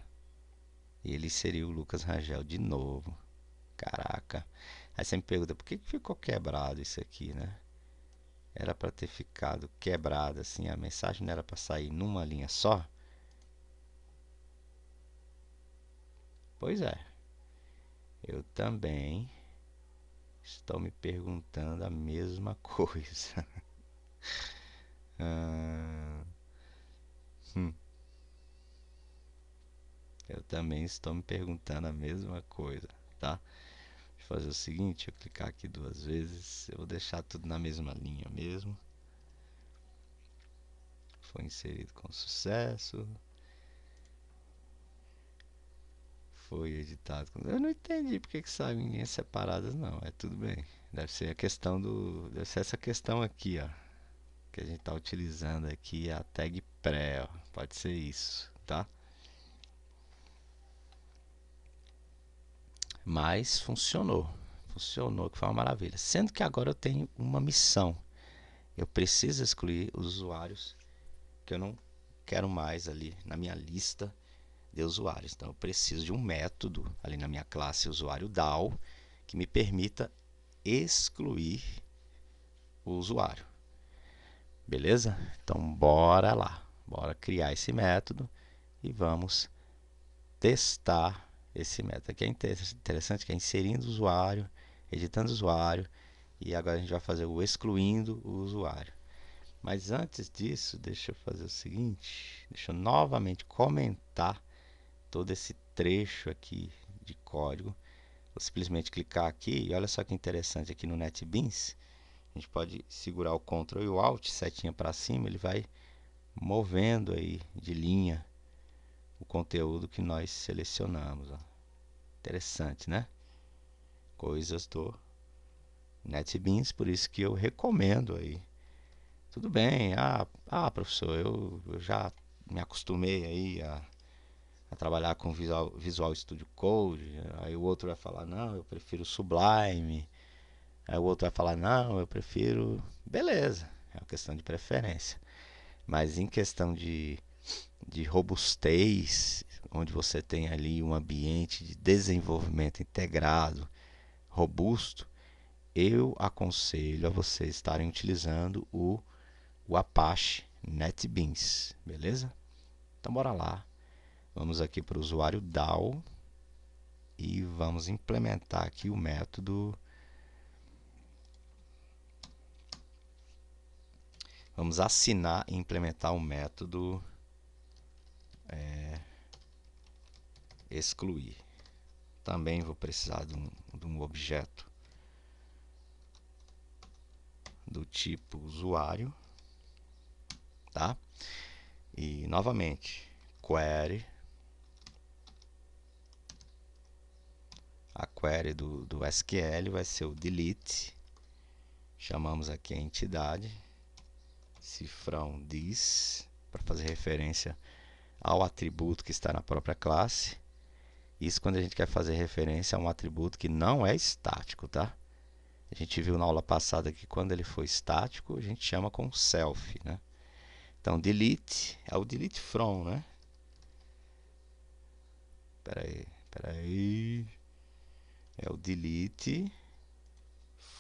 E ele inseriu o Lucas Rangel de novo. Caraca. Aí você me pergunta, por que ficou quebrado isso aqui, né? Era para ter ficado quebrado assim, a mensagem não era para sair numa linha só? Pois é. Eu também estou me perguntando a mesma coisa. Eu também estou me perguntando a mesma coisa, tá? Vou fazer o seguinte, eu clicar aqui duas vezes, eu vou deixar tudo na mesma linha mesmo. Foi inserido com sucesso. Foi editado. Eu não entendi porque que saiu em linhas separadas, não. É tudo bem. Deve ser a questão do. Deve ser essa questão aqui, ó. Que a gente está utilizando aqui, a tag pré, ó. Pode ser isso, tá? Mas funcionou. Funcionou, que foi uma maravilha. Sendo que agora eu tenho uma missão. Eu preciso excluir os usuários que eu não quero mais ali na minha lista de usuários. Então eu preciso de um método ali na minha classe usuário DAO que me permita excluir o usuário. Beleza? Então bora lá. Bora criar esse método e vamos testar esse método. Aqui é interessante que é inserindo o usuário, editando o usuário e agora a gente vai fazer o excluindo o usuário. Mas antes disso, deixa eu fazer o seguinte, deixa eu novamente comentar todo esse trecho aqui de código. Vou simplesmente clicar aqui e olha só que interessante aqui no NetBeans. A gente pode segurar o Ctrl e o Alt, setinha para cima, ele vai movendo aí de linha o conteúdo que nós selecionamos. Ó. Interessante, né? Coisas do NetBeans, por isso que eu recomendo aí. Tudo bem, professor, eu já me acostumei aí a trabalhar com Visual Studio Code. Aí o outro vai falar, não, eu prefiro Sublime. Aí o outro vai falar, não, eu prefiro... Beleza, é uma questão de preferência. Mas em questão de robustez, onde você tem ali um ambiente de desenvolvimento integrado, robusto, eu aconselho a vocês estarem utilizando o Apache NetBeans, beleza? Então bora lá, vamos aqui para o usuário DAO e vamos implementar aqui o método. Vamos assinar e implementar o método excluir. Também vou precisar de um objeto do tipo usuário, tá? E novamente, query. A query do SQL vai ser o delete. Chamamos aqui a entidade, cifrão this, para fazer referência ao atributo que está na própria classe. Isso quando a gente quer fazer referência a um atributo que não é estático, tá? A gente viu na aula passada que quando ele for estático, a gente chama com self, né? Então, delete é o delete from, né? Espera aí. É o delete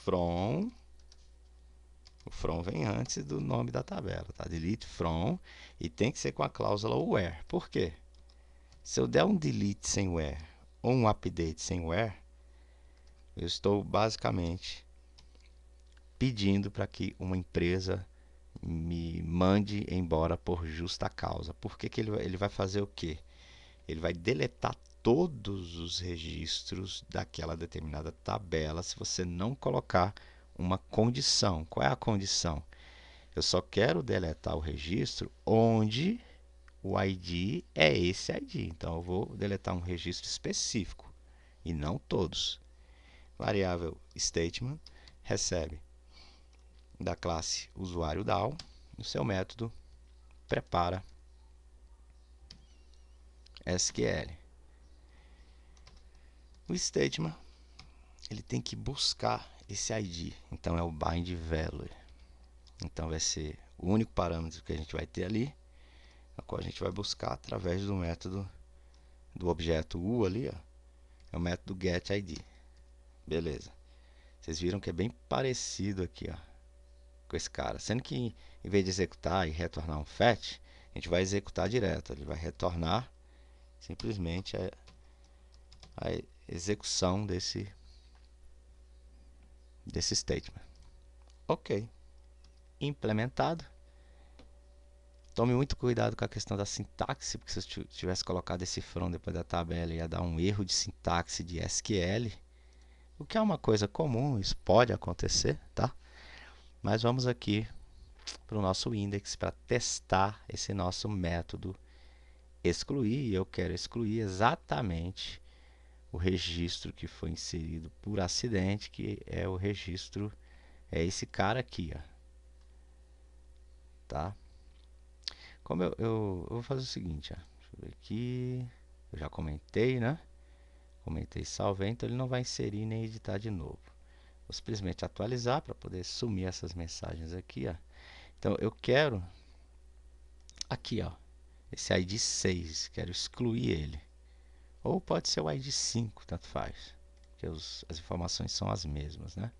from. O from vem antes do nome da tabela, tá? Delete from, e tem que ser com a cláusula where. Por quê? Se eu der um delete sem where ou um update sem where, eu estou basicamente pedindo para que uma empresa me mande embora por justa causa. Por que ele vai fazer o quê? Ele vai deletar todos os registros daquela determinada tabela se você não colocar uma condição. Qual é a condição? Eu só quero deletar o registro onde o ID é esse ID. Então eu vou deletar um registro específico e não todos. Variável statement recebe da classe usuário DAO, o seu método prepara SQL. O statement ele tem que buscar esse ID, então é o bind value. Então vai ser o único parâmetro que a gente vai ter ali, a qual a gente vai buscar através do método do objeto U ali, ó, é o método getID. Beleza. Vocês viram que é bem parecido aqui, ó, com esse cara, sendo que em vez de executar e retornar um fetch, a gente vai executar direto, ele vai retornar simplesmente a execução desse statement. Ok, implementado. Tome muito cuidado com a questão da sintaxe, porque se eu tivesse colocado esse from depois da tabela, ia dar um erro de sintaxe de SQL, o que é uma coisa comum, isso pode acontecer, tá? Mas vamos aqui para o nosso index para testar esse nosso método excluir, e eu quero excluir exatamente o registro que foi inserido por acidente, que é o registro, é esse cara aqui, ó, tá? Como eu vou fazer o seguinte, ó, deixa eu ver aqui, eu já comentei, né? Comentei e salvei, então ele não vai inserir nem editar de novo. Vou simplesmente atualizar para poder sumir essas mensagens aqui, ó. Então eu quero aqui, ó, esse ID 6, quero excluir ele. Ou pode ser o ID 5, tanto faz, porque as informações são as mesmas, né?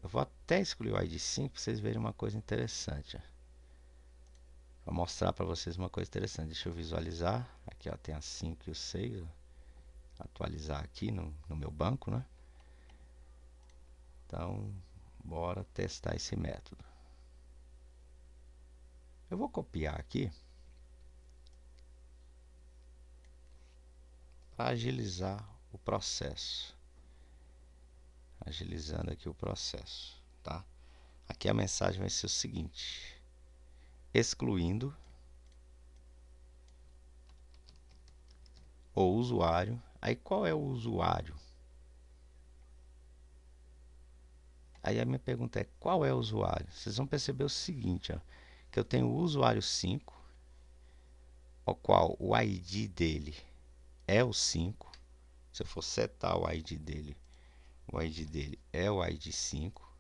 Eu vou até excluir o ID 5 para vocês verem uma coisa interessante, ó. Vou mostrar para vocês uma coisa interessante. Deixa eu visualizar. Aqui, ó, tem a 5 e o 6. Ó. Atualizar aqui no meu banco, né? Então, bora testar esse método. Eu vou copiar aqui para agilizar o processo. Agilizando aqui o processo, tá? Aqui a mensagem vai ser o seguinte: excluindo o usuário. Aí qual é o usuário? Aí a minha pergunta é: qual é o usuário? Vocês vão perceber o seguinte, ó, que eu tenho o usuário 5, o qual o ID dele é o 5. Se eu for setar o ID dele é o ID 5.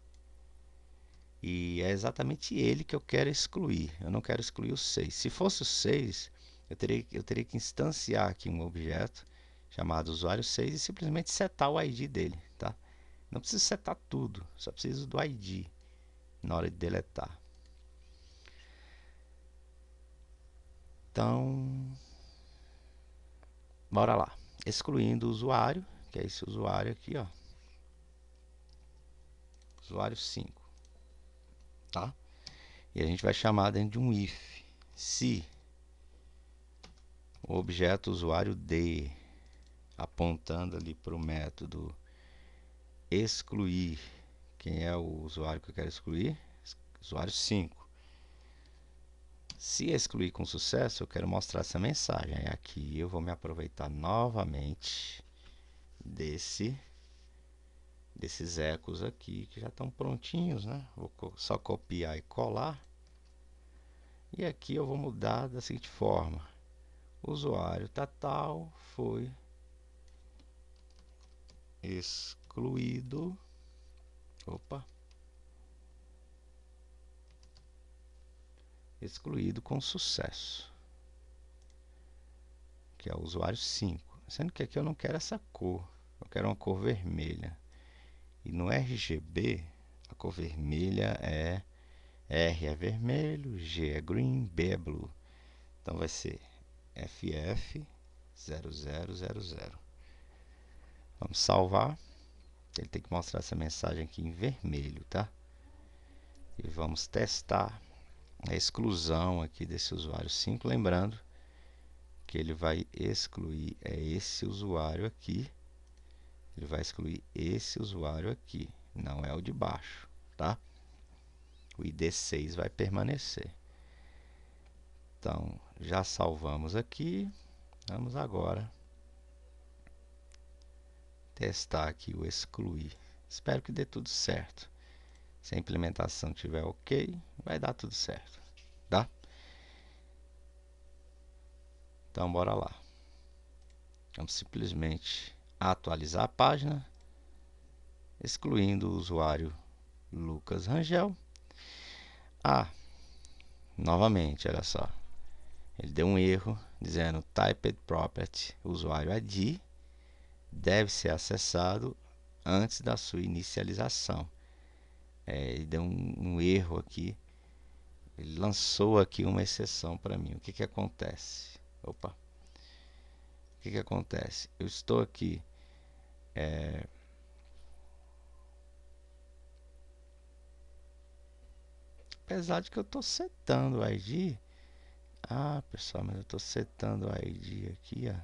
E é exatamente ele que eu quero excluir. Eu não quero excluir o 6. Se fosse o 6, eu teria que instanciar aqui um objeto chamado usuário 6 e simplesmente setar o ID dele, tá? Não preciso setar tudo, só preciso do ID na hora de deletar. Então, bora lá. Excluindo o usuário, que é esse usuário aqui, ó. Usuário 5, tá? E a gente vai chamar dentro de um if. Se o objeto usuário D, apontando ali para o método excluir, quem é o usuário que eu quero excluir? Usuário 5. Se excluir com sucesso, eu quero mostrar essa mensagem. Aí aqui eu vou me aproveitar novamente desses ecos aqui, que já estão prontinhos, né? Vou só copiar e colar. E aqui eu vou mudar da seguinte forma: usuário tal foi excluído. Opa. Excluído com sucesso. Que é o usuário 5. Sendo que aqui eu não quero essa cor. Eu quero uma cor vermelha. E no RGB, a cor vermelha é R é vermelho, G é green, B é blue. Então vai ser FF0000. Vamos salvar. Ele tem que mostrar essa mensagem aqui em vermelho, tá? E vamos testar a exclusão aqui desse usuário 5. Lembrando que ele vai excluir esse usuário aqui. Ele vai excluir esse usuário aqui, não é o de baixo, tá? O ID6 vai permanecer. Então, já salvamos aqui. Vamos agora testar aqui o excluir. Espero que dê tudo certo. Se a implementação estiver ok, vai dar tudo certo, tá? Então, bora lá. Vamos simplesmente atualizar a página, excluindo o usuário Lucas Rangel. Novamente, olha só. Ele deu um erro dizendo typed property usuário ID deve ser acessado antes da sua inicialização. Ele deu um erro aqui. Ele lançou aqui uma exceção para mim. O que que acontece? Opa. O que que acontece? Eu estou aqui apesar de que eu estou setando o ID. Pessoal, mas eu estou setando o ID aqui, ó.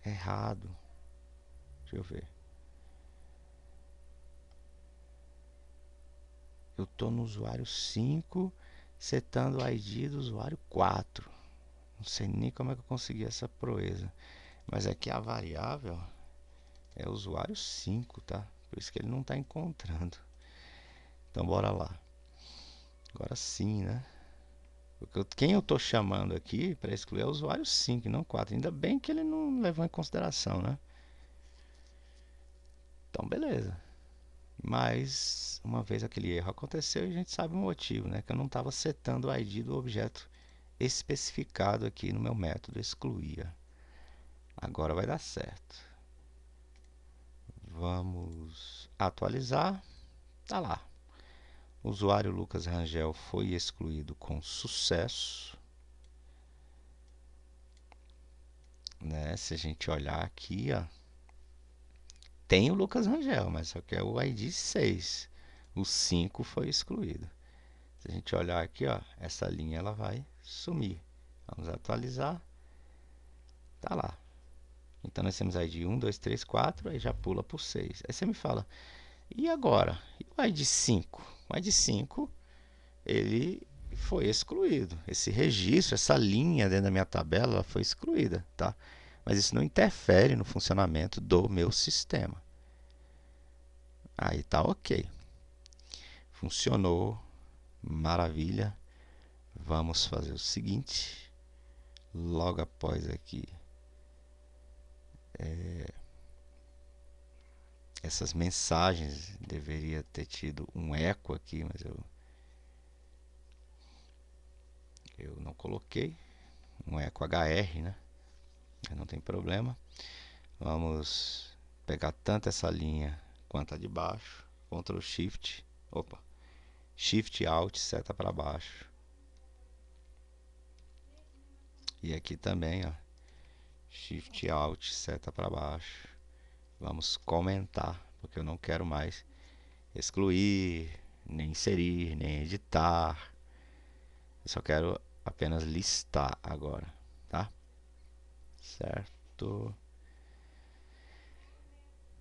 Errado. Deixa eu ver. Eu estou no usuário 5, setando o ID do usuário 4. Não sei nem como é que eu consegui essa proeza. Mas aqui a variável é usuário 5, tá? Por isso que ele não está encontrando. Então, bora lá. Agora sim, né? Porque quem eu estou chamando aqui para excluir é o usuário 5, não 4. Ainda bem que ele não levou em consideração, né? Então, beleza. Mas, uma vez aquele erro aconteceu, a gente sabe o motivo, né? Que eu não estava setando o ID do objeto especificado aqui no meu método excluir. Agora vai dar certo. Vamos atualizar. Tá lá. O usuário Lucas Rangel foi excluído com sucesso. Né? Se a gente olhar aqui, ó, tem o Lucas Rangel, mas só que é o ID 6. O 5 foi excluído. Se a gente olhar aqui, ó, essa linha ela vai sumir. Vamos atualizar. Tá lá. Então nós temos ID 1, 2, 3, 4, aí já pula para o 6. Aí você me fala, e agora? E o ID 5? O ID 5, ele foi excluído. Esse registro, essa linha dentro da minha tabela, ela foi excluída, tá? Mas isso não interfere no funcionamento do meu sistema. Aí tá ok. Funcionou, maravilha. Vamos fazer o seguinte, logo após aqui essas mensagens, deveria ter tido um eco aqui, mas eu não coloquei um eco HR, né? Não tem problema. Vamos pegar tanto essa linha quanto a de baixo, Ctrl Shift, Shift Alt, seta para baixo. E aqui também, ó, Shift Alt, seta para baixo. Vamos comentar, porque eu não quero mais excluir, nem inserir, nem editar. Eu só quero apenas listar agora, tá? Certo?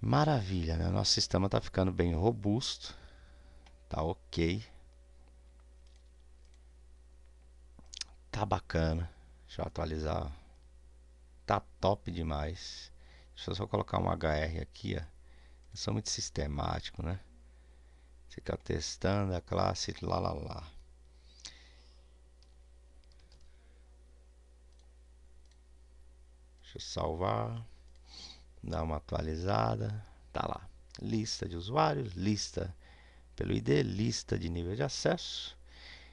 Maravilha, né? Nosso sistema está ficando bem robusto, tá ok, tá bacana. Deixa eu atualizar, tá top demais. Deixa eu só colocar um HR aqui, ó. Eu sou muito sistemático, né? Fica testando a classe lá. Deixa eu salvar, dar uma atualizada. Tá lá, lista de usuários, lista pelo ID, lista de nível de acesso.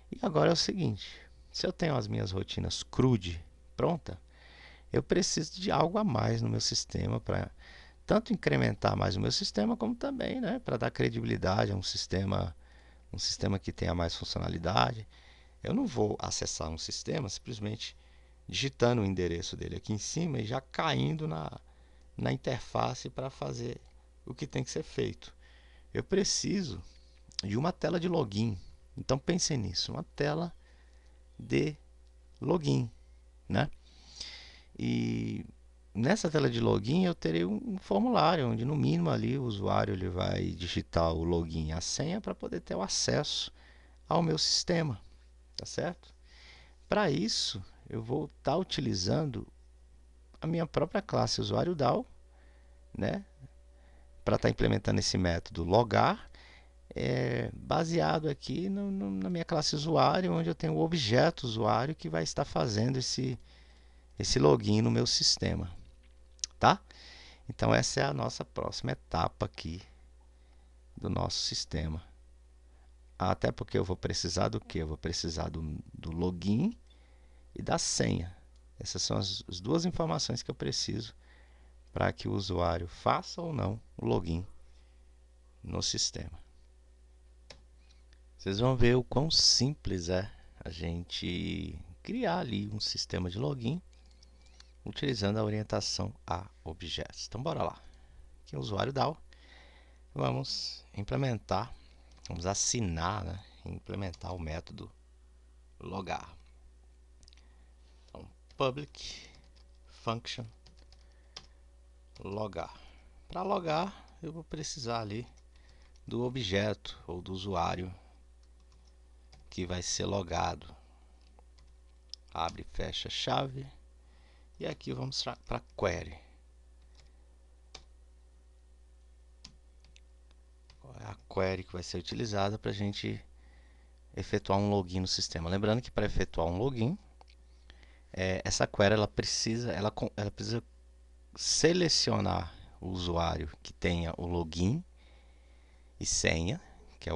E agora é o seguinte, se eu tenho as minhas rotinas CRUD pronta, eu preciso de algo a mais no meu sistema para tanto incrementar mais o meu sistema, como também, né, para dar credibilidade a um sistema que tenha mais funcionalidade. Eu não vou acessar um sistema simplesmente digitando o endereço dele aqui em cima e já caindo na interface para fazer o que tem que ser feito. Eu preciso de uma tela de login. Então pensem nisso, uma tela de login, né? E nessa tela de login eu terei um formulário onde no mínimo ali o usuário ele vai digitar o login e a senha para poder ter o acesso ao meu sistema, tá certo? Para isso eu vou estar utilizando a minha própria classe usuário DAO, né? Para estar implementando esse método logar, baseado aqui na minha classe usuário, onde eu tenho o objeto usuário que vai estar fazendo esse login no meu sistema, tá? Então essa é a nossa próxima etapa aqui do nosso sistema. Até porque eu vou precisar do que? Eu vou precisar do login e da senha. Essas são as duas informações que eu preciso para que o usuário faça ou não o login no sistema. Vocês vão ver o quão simples é a gente criar ali um sistema de login utilizando a orientação a objetos. Então bora lá. Aqui é o usuário DAO. Vamos implementar, vamos assinar, né, implementar o método logar. Então, public function logar. Para logar, eu vou precisar ali do objeto ou do usuário que vai ser logado. Abre e fecha a chave. E aqui vamos para query. Qual é a query que vai ser utilizada para a gente efetuar um login no sistema? Lembrando que para efetuar um login, essa query ela precisa selecionar o usuário que tenha o login e senha, que é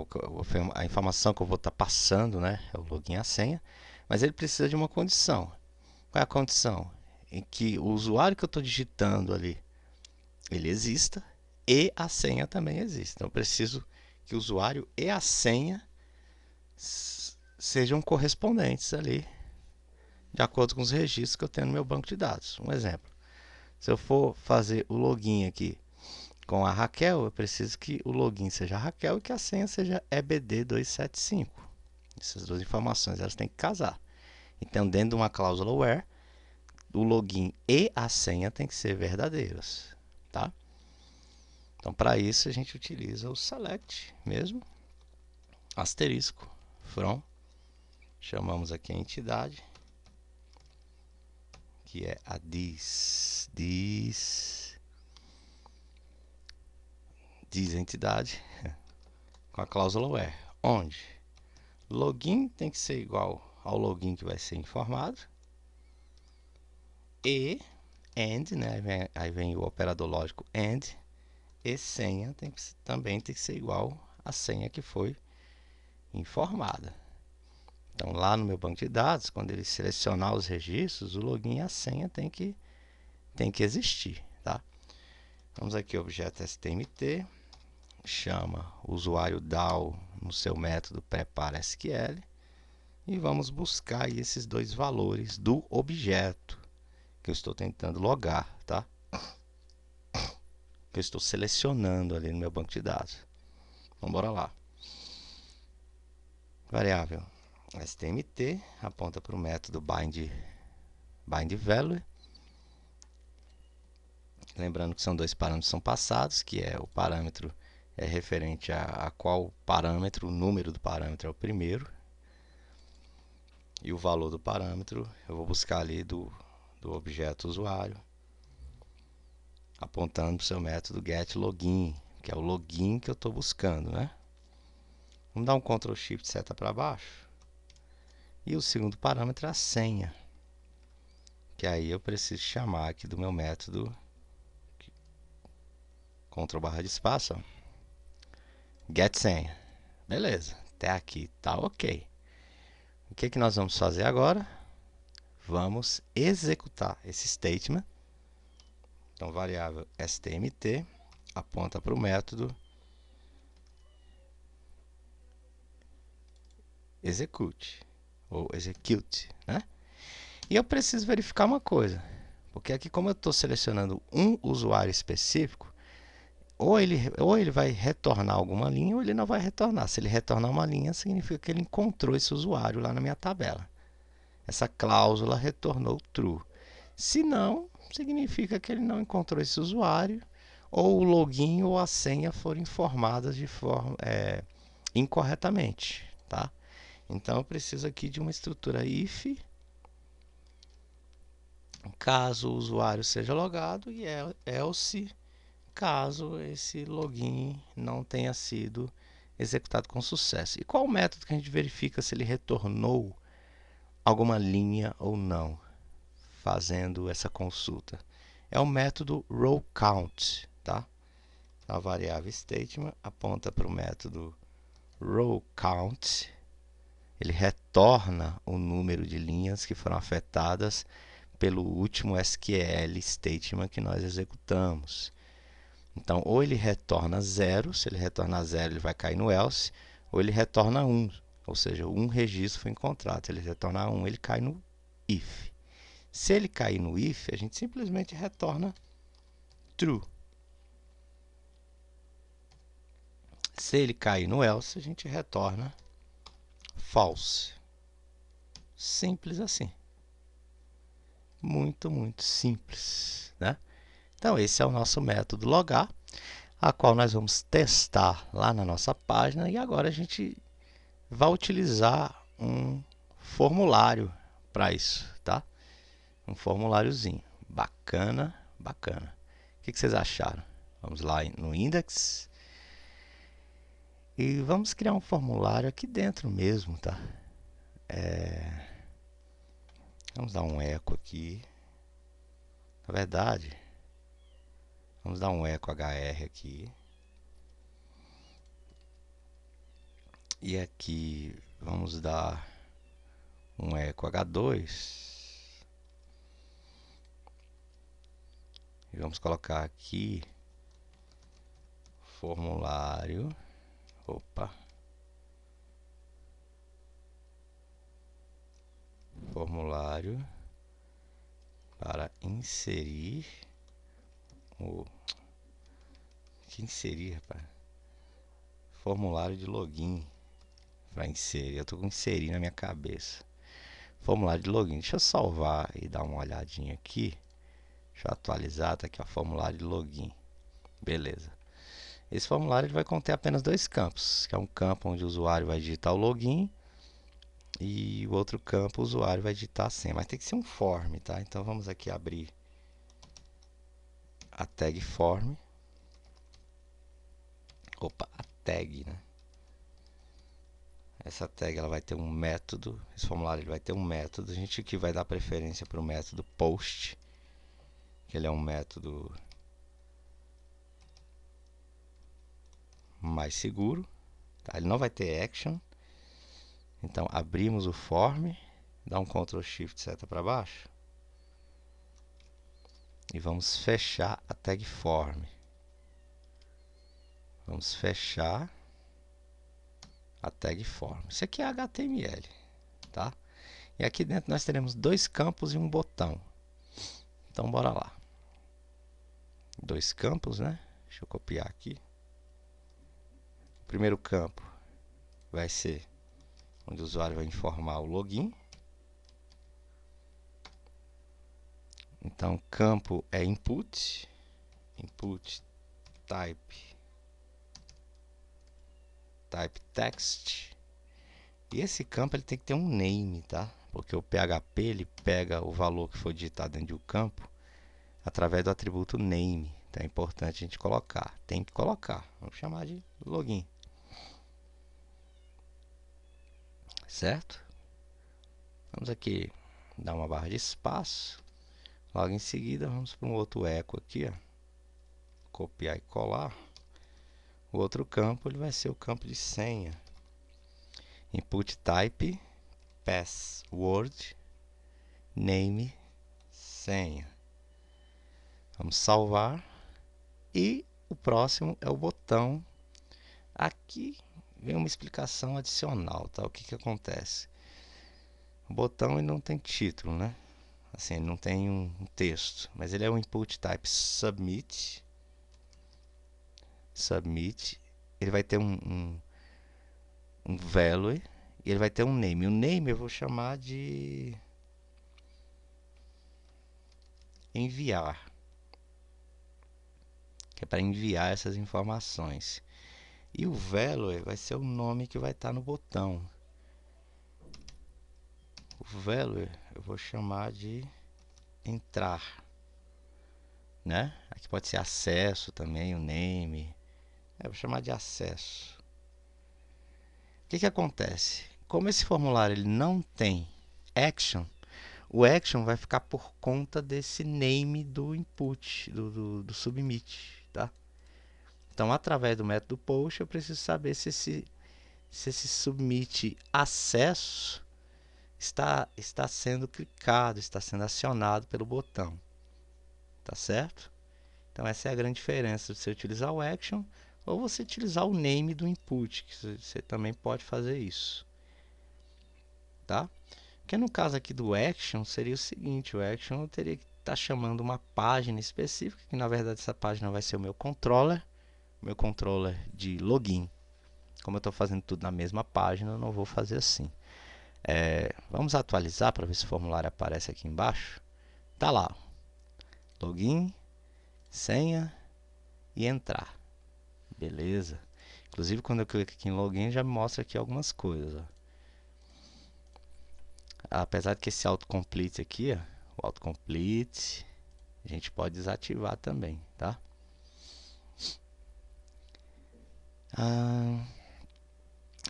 a informação que eu vou estar passando, né? É o login e a senha. Mas ele precisa de uma condição. Qual é a condição? Em que o usuário que eu estou digitando ali, ele exista e a senha também exista. Então eu preciso que o usuário e a senha sejam correspondentes ali, de acordo com os registros que eu tenho no meu banco de dados. Um exemplo, se eu for fazer o login aqui com a Raquel, eu preciso que o login seja a Raquel e que a senha seja EBD275. Essas duas informações elas têm que casar. Então, dentro de uma cláusula where, o login e a senha têm que ser verdadeiros, tá? Então, para isso a gente utiliza o select mesmo, asterisco from, chamamos aqui a entidade, que é a this entidade, com a cláusula where, onde login tem que ser igual ao login que vai ser informado, e and, né, aí vem o operador lógico and, e senha também tem que ser igual à senha que foi informada. Então lá no meu banco de dados, quando ele selecionar os registros, o login e a senha tem que existir, tá? Vamos aqui ao objeto STMT, chama o usuário DAO no seu método prepara SQL e vamos buscar aí esses dois valores do objeto que eu estou tentando logar, tá? Que eu estou selecionando ali no meu banco de dados. Então bora lá. Variável STMT aponta para o método bindValue. Lembrando que são dois parâmetros que são passados, que é o parâmetro é referente a qual parâmetro, o número do parâmetro é o primeiro. E o valor do parâmetro eu vou buscar ali do objeto usuário, apontando para o seu método getLogin, que é o login que eu estou buscando, né? Vamos dar um Ctrl Shift seta para baixo. E o segundo parâmetro é a senha, que aí eu preciso chamar aqui do meu método Ctrl barra de espaço, ó, get senha. Beleza, até aqui tá ok. O que que nós vamos fazer agora? Vamos executar esse statement. Então, variável stmt aponta para o método execute, ou execute, né? E eu preciso verificar uma coisa, porque aqui, como eu estou selecionando um usuário específico, ou ele vai retornar alguma linha, ou ele não vai retornar. Se ele retornar uma linha, significa que ele encontrou esse usuário lá na minha tabela. Essa cláusula retornou true. Se não, significa que ele não encontrou esse usuário, ou o login ou a senha foram informadas de forma incorretamente, tá? Então eu preciso aqui de uma estrutura if, caso o usuário seja logado, e else, caso esse login não tenha sido executado com sucesso. E qual o método que a gente verifica se ele retornou alguma linha ou não, fazendo essa consulta? É o método rowCount, tá? A variável statement aponta para o método rowCount. Ele retorna o número de linhas que foram afetadas pelo último SQL statement que nós executamos. Então, ou ele retorna 0, se ele retornar 0, ele vai cair no else, ou ele retorna 1, ou seja, um registro foi encontrado. Se ele retornar 1, ele cai no if. Se ele cair no if, a gente simplesmente retorna true. Se ele cair no else, a gente retorna false. Simples assim. Muito, muito simples, né? Então, esse é o nosso método logar, a qual nós vamos testar lá na nossa página, e agora a gente vai utilizar um formulário para isso, tá? Um formuláriozinho. Bacana, bacana. O que vocês acharam? Vamos lá no index e vamos criar um formulário aqui dentro mesmo, tá? Vamos dar um eco aqui. Na verdade, vamos dar um eco hr aqui. E aqui vamos dar um eco h2. E vamos colocar aqui formulário. Opa. Formulário para inserir o que inserir, rapaz? Formulário de login para inserir. Eu tô com inserir na minha cabeça. Formulário de login. Deixa eu salvar e dar uma olhadinha aqui. Deixa eu atualizar, tá aqui, ó, formulário de login. Beleza. Esse formulário ele vai conter apenas dois campos, que é um campo onde o usuário vai digitar o login e o outro campo o usuário vai digitar a senha, mas tem que ser um form, tá? Então vamos aqui abrir a tag form. Opa, a tag, né? Essa tag ela vai ter um método, esse formulário ele vai ter um método, a gente aqui vai dar preferência para o método post, que ele é um método mais seguro, tá? Ele não vai ter action. Então abrimos o form, dá um Ctrl Shift seta para baixo e vamos fechar a tag form. Vamos fechar a tag form. Isso aqui é HTML, tá? E aqui dentro nós teremos dois campos e um botão. Então bora lá. Dois campos, né? Deixa eu copiar aqui. O primeiro campo vai ser onde o usuário vai informar o login. Então campo é input, input type text. E esse campo ele tem que ter um name, tá? Porque o PHP ele pega o valor que foi digitado dentro do campo através do atributo name. Então é importante a gente colocar. Tem que colocar. Vamos chamar de login. Certo? Vamos aqui dar uma barra de espaço. Logo em seguida, vamos para um outro eco aqui, ó. Copiar e colar. O outro campo ele vai ser o campo de senha. Input type, password, name, senha. Vamos salvar. E o próximo é o botão. Aqui vem uma explicação adicional, tá? O que acontece? O botão ele não tem título, né? Assim, ele não tem um texto, mas ele é um input type submit. Submit. Ele vai ter um value e ele vai ter um name. O name eu vou chamar de enviar, que é para enviar essas informações. E o value vai ser o nome que vai estar no botão. O value eu vou chamar de entrar, né? Aqui pode ser acesso também, o name. Eu vou chamar de acesso. O que acontece? Como esse formulário ele não tem action, o action vai ficar por conta desse name do input, do submit, tá? Então, através do método post, eu preciso saber se esse submit acesso está sendo clicado, está sendo acionado pelo botão, tá certo? Então, essa é a grande diferença de você utilizar o action ou você utilizar o name do input, que você também pode fazer isso, tá? Porque no caso aqui do action seria o seguinte, o action eu teria que estar chamando uma página específica, que na verdade essa página vai ser o meu controller de login. Como eu estou fazendo tudo na mesma página, eu não vou fazer assim. Vamos atualizar para ver se o formulário aparece aqui embaixo. Tá lá, login, senha e entrar. Beleza. Inclusive quando eu clico aqui em login já me mostra aqui algumas coisas, ó. Apesar de que esse autocomplete aqui, ó, o autocomplete, a gente pode desativar também, tá?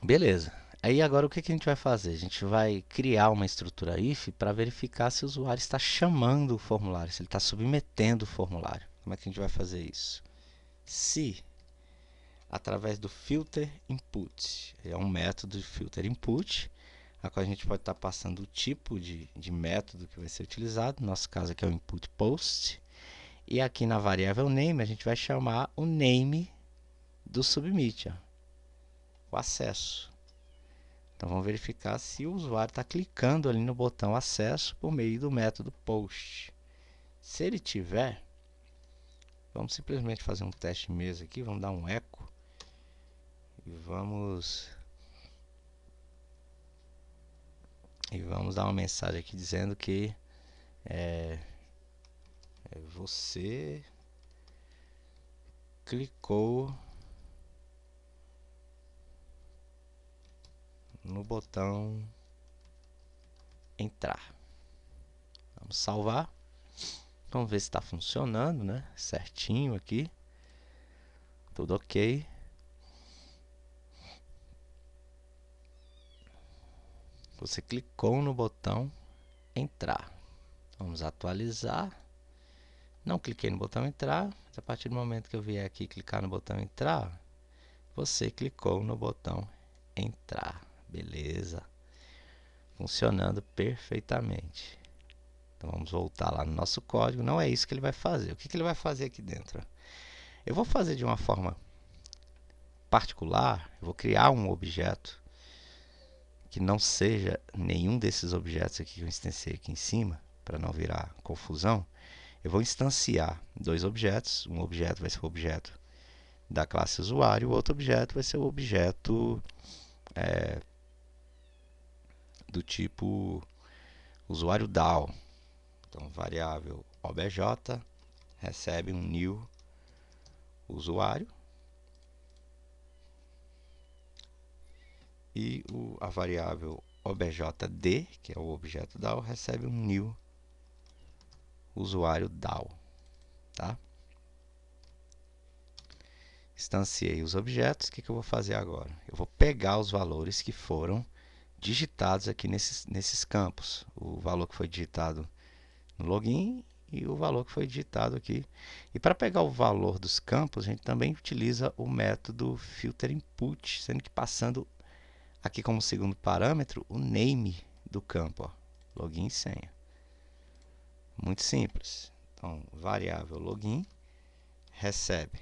Beleza. Aí agora o que a gente vai fazer? A gente vai criar uma estrutura if para verificar se o usuário está chamando o formulário, se ele está submetendo o formulário. Como é que a gente vai fazer isso? Se através do filter input, é um método de filter input, a qual a gente pode estar passando o tipo de método que vai ser utilizado, no nosso caso aqui é o input post, e aqui na variável name a gente vai chamar o name do submit, ó, o acesso. Então vamos verificar se o usuário está clicando ali no botão acesso por meio do método post. Se ele tiver, vamos simplesmente fazer um teste mesmo aqui, vamos dar um eco e vamos dar uma mensagem aqui dizendo que você clicou no botão entrar. Vamos salvar. Vamos ver se está funcionando, né? Certinho aqui. Tudo ok. Você clicou no botão entrar. Vamos atualizar. Não cliquei no botão entrar, mas a partir do momento que eu vier aqui clicar no botão entrar, você clicou no botão entrar. Beleza. Funcionando perfeitamente. Então vamos voltar lá no nosso código. Não é isso que ele vai fazer. O que ele vai fazer aqui dentro? Eu vou fazer de uma forma particular. Eu vou criar um objeto que não seja nenhum desses objetos aqui que eu instanciei aqui em cima, para não virar confusão. Eu vou instanciar dois objetos. Um objeto vai ser o objeto da classe usuário, o outro objeto vai ser o objeto do tipo usuário DAO. Então, variável obj recebe um new usuário e a variável objd, que é o objeto DAO, recebe um new usuário DAO, tá? Instanciei os objetos. O que eu vou fazer agora? Eu vou pegar os valores que foram digitados aqui nesses campos. O valor que foi digitado no login e o valor que foi digitado aqui. E para pegar o valor dos campos, a gente também utiliza o método filter input, sendo que passando aqui como segundo parâmetro o name do campo, ó, login e senha. Muito simples. Então, variável login recebe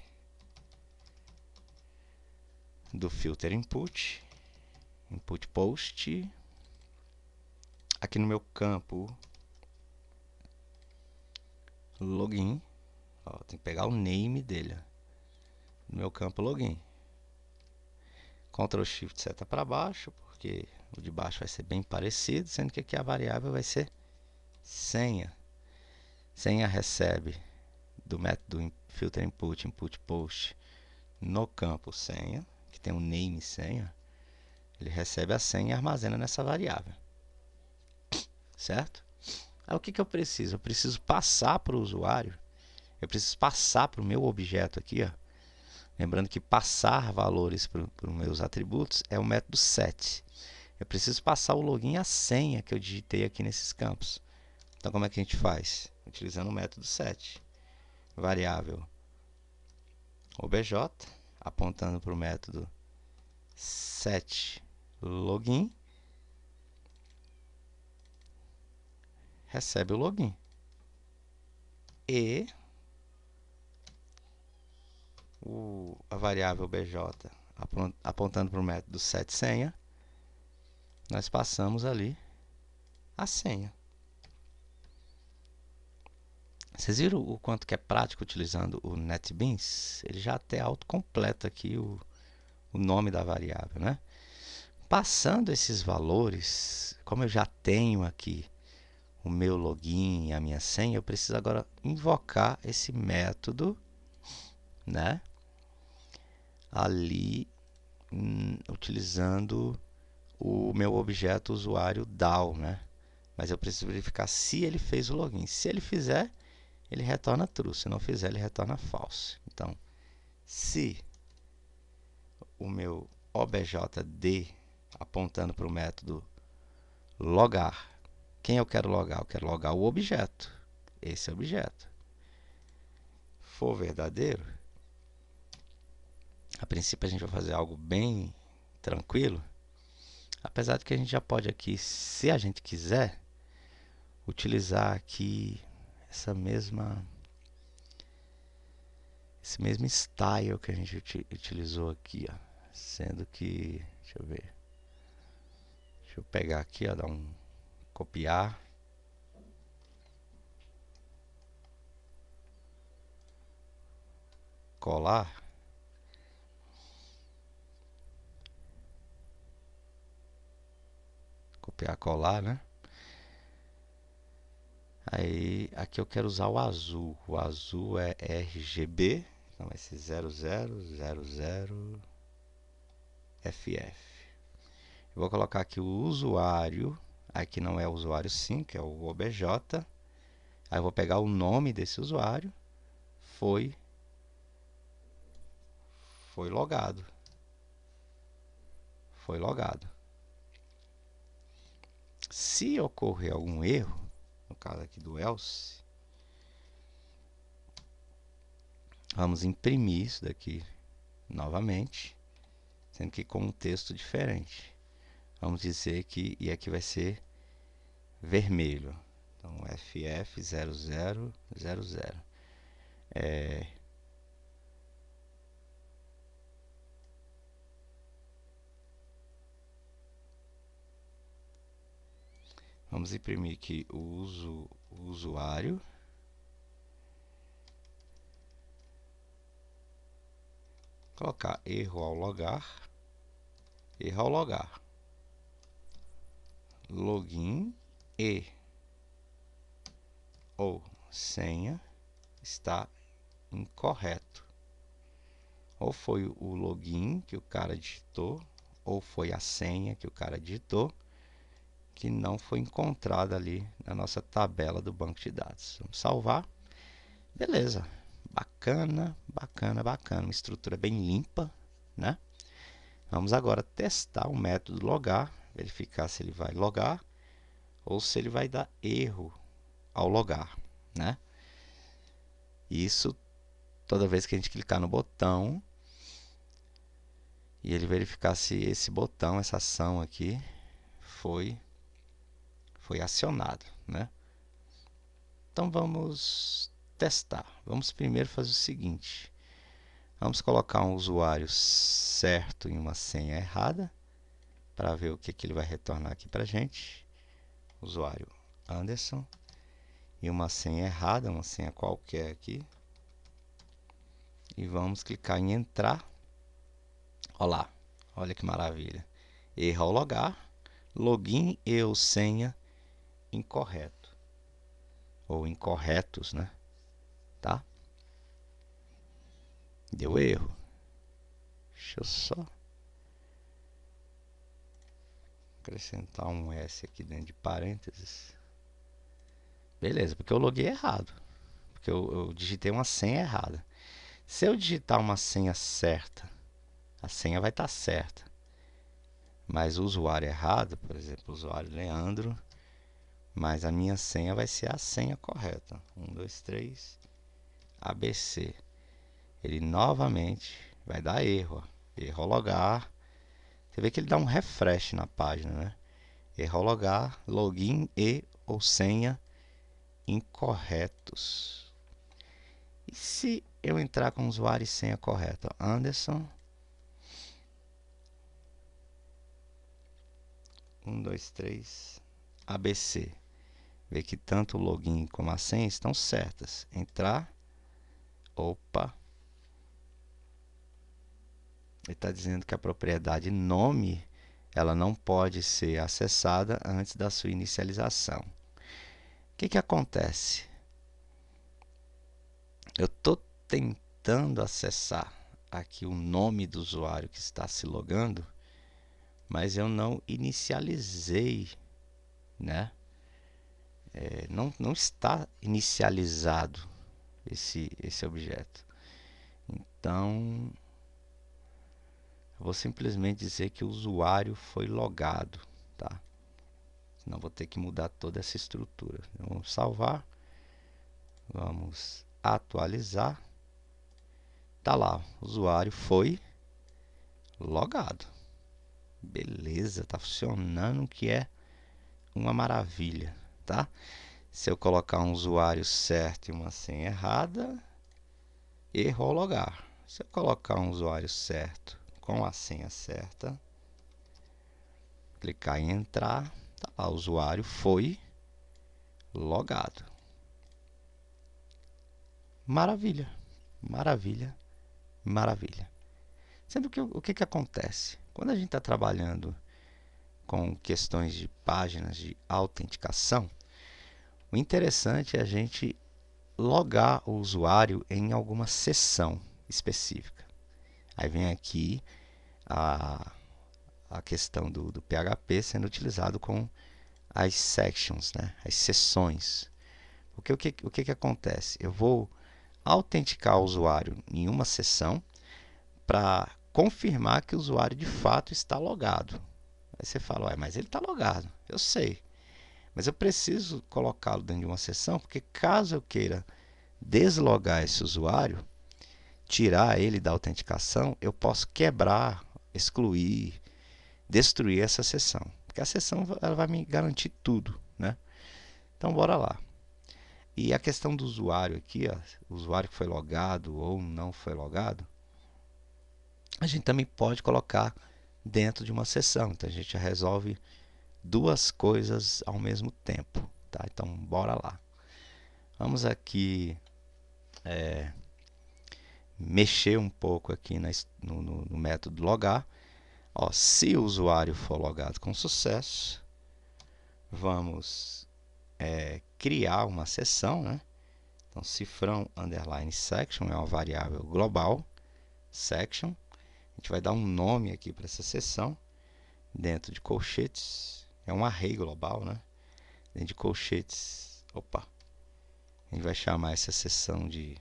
do filter input, input post, aqui no meu campo login, ó, tem que pegar o name dele, ó, no meu campo login. Ctrl Shift seta para baixo, porque o de baixo vai ser bem parecido, sendo que aqui a variável vai ser senha. Senha recebe do método filter input, input post, no campo senha, que tem um name senha, ele recebe a senha e armazena nessa variável. Certo? Aí o que eu preciso? Eu preciso passar para o usuário, eu preciso passar para o meu objeto aqui, ó. Lembrando que passar valores para os meus atributos é o método set. Eu preciso passar o login e a senha que eu digitei aqui nesses campos. Então, como é que a gente faz? Utilizando o método set. Variável obj, apontando para o método set login, recebe o login. E a variável obj, apontando para o método set senha, nós passamos ali a senha. Vocês viram o quanto que é prático utilizando o NetBeans? Ele já até autocompleta aqui o nome da variável, né? Passando esses valores, como eu já tenho aqui o meu login e a minha senha, eu preciso agora invocar esse método, né? Ali, utilizando o meu objeto usuário DAO, né? Mas eu preciso verificar se ele fez o login. Se ele fizer, ele retorna true. Se não fizer, ele retorna false. Então, se o meu objd apontando para o método logar, quem eu quero logar? Eu quero logar o objeto. Esse objeto. For verdadeiro, a princípio a gente vai fazer algo bem tranquilo. Apesar de que a gente já pode aqui, se a gente quiser, utilizar aqui esse mesmo style que a gente utilizou aqui, ó. Sendo que, deixa eu ver, deixa eu pegar aqui, ó, dar um copiar, colar, copiar, colar, né? Aí aqui eu quero usar o azul. O azul é RGB, então vai ser 0000FF. Eu vou colocar aqui o usuário. Aqui não é o usuário sim, que é o obj. Aí eu vou pegar o nome desse usuário. Foi logado. Foi logado. Se ocorrer algum erro, no caso aqui do else, vamos imprimir isso daqui novamente, sendo que com um texto diferente. Vamos dizer que, e aqui vai ser vermelho. Então, FF0000. Vamos imprimir aqui o usuário. Colocar erro ao logar. Erro ao logar. Login e ou senha está incorreto. Ou foi o login que o cara digitou, ou foi a senha que o cara digitou, que não foi encontrada ali na nossa tabela do banco de dados. Vamos salvar. Beleza. Bacana, bacana, bacana. Uma estrutura bem limpa, né? Vamos agora testar o método logar, verificar se ele vai logar ou se ele vai dar erro ao logar, né? Isso toda vez que a gente clicar no botão e ele verificar se esse botão, essa ação aqui, foi acionado, né? Então vamos testar. Vamos primeiro fazer o seguinte. Vamos colocar um usuário certo em uma senha errada para ver o que ele vai retornar aqui para a gente. Usuário Anderson e uma senha errada, uma senha qualquer aqui. E vamos clicar em entrar. Olha lá, olha que maravilha. Erro ao logar, login e ou senha incorreto. Ou incorretos, né? Tá? Deu erro. Deixa eu só acrescentar um S aqui dentro de parênteses. Beleza, porque eu loguei errado. Porque eu digitei uma senha errada. Se eu digitar uma senha certa, a senha vai estar certa. Mas o usuário errado, por exemplo, o usuário Leandro, mas a minha senha vai ser a senha correta. 1, 2, 3, ABC. Ele novamente vai dar erro. Erro ao logar. Você vê que ele dá um refresh na página, né? Erro ao logar, login e ou senha incorretos. E se eu entrar com usuário e senha correta? Anderson 1, 2, 3, ABC. Vê que tanto o login como a senha estão certas. Entrar. Opa. Ele está dizendo que a propriedade nome ela não pode ser acessada antes da sua inicialização. O que acontece? Eu estou tentando acessar aqui o nome do usuário que está se logando, mas eu não inicializei, né? Não está inicializado esse objeto. Então, eu vou simplesmente dizer que o usuário foi logado, tá? Senão vou ter que mudar toda essa estrutura. Então, vamos salvar, vamos atualizar. Tá lá, o usuário foi logado. Beleza, tá funcionando, que é uma maravilha, tá? Se eu colocar um usuário certo e uma senha errada, erro ao logar. Se eu colocar um usuário certo com a senha certa, clicar em entrar, tá lá, o usuário foi logado. Maravilha, maravilha, maravilha. Sendo que o que acontece? Quando a gente está trabalhando com questões de páginas de autenticação, o interessante é a gente logar o usuário em alguma seção específica. Aí vem aqui a questão do PHP sendo utilizado com as sections, né? As seções. Porque o que acontece? Eu vou autenticar o usuário em uma seção para confirmar que o usuário de fato está logado. Aí você fala, ué, mas ele está logado. Eu sei. Mas eu preciso colocá-lo dentro de uma seção, porque caso eu queira deslogar esse usuário, tirar ele da autenticação, eu posso quebrar, excluir, destruir essa seção. Porque a seção ela vai me garantir tudo, né? Então, bora lá. E a questão do usuário aqui, ó, o usuário que foi logado ou não foi logado, a gente também pode colocar dentro de uma seção. Então, a gente já resolve duas coisas ao mesmo tempo, tá? Então, bora lá. Vamos aqui mexer um pouco aqui no método logar. Ó, se o usuário for logado com sucesso, vamos criar uma seção, né? Então, cifrão underline section é uma variável global, section. A gente vai dar um nome aqui para essa seção, dentro de colchetes, é um array global, né? Dentro de colchetes, opa, a gente vai chamar essa seção de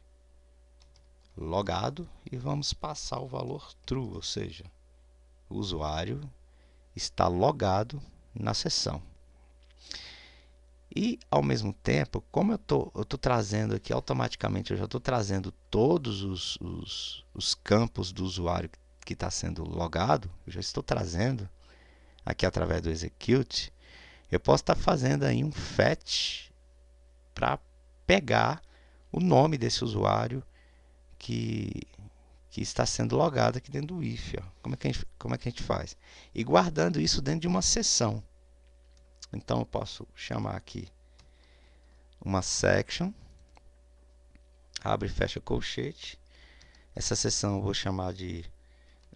logado e vamos passar o valor true, ou seja, o usuário está logado na seção. E ao mesmo tempo, como eu tô trazendo aqui automaticamente, eu já estou trazendo todos os campos do usuário que está sendo logado, eu já estou trazendo aqui através do execute, eu posso estar fazendo aí um fetch para pegar o nome desse usuário que, que está sendo logado aqui dentro do if. Ó. Como é que a gente faz? E guardando isso dentro de uma sessão. Então eu posso chamar aqui uma section, abre e fecha colchete. Essa seção eu vou chamar de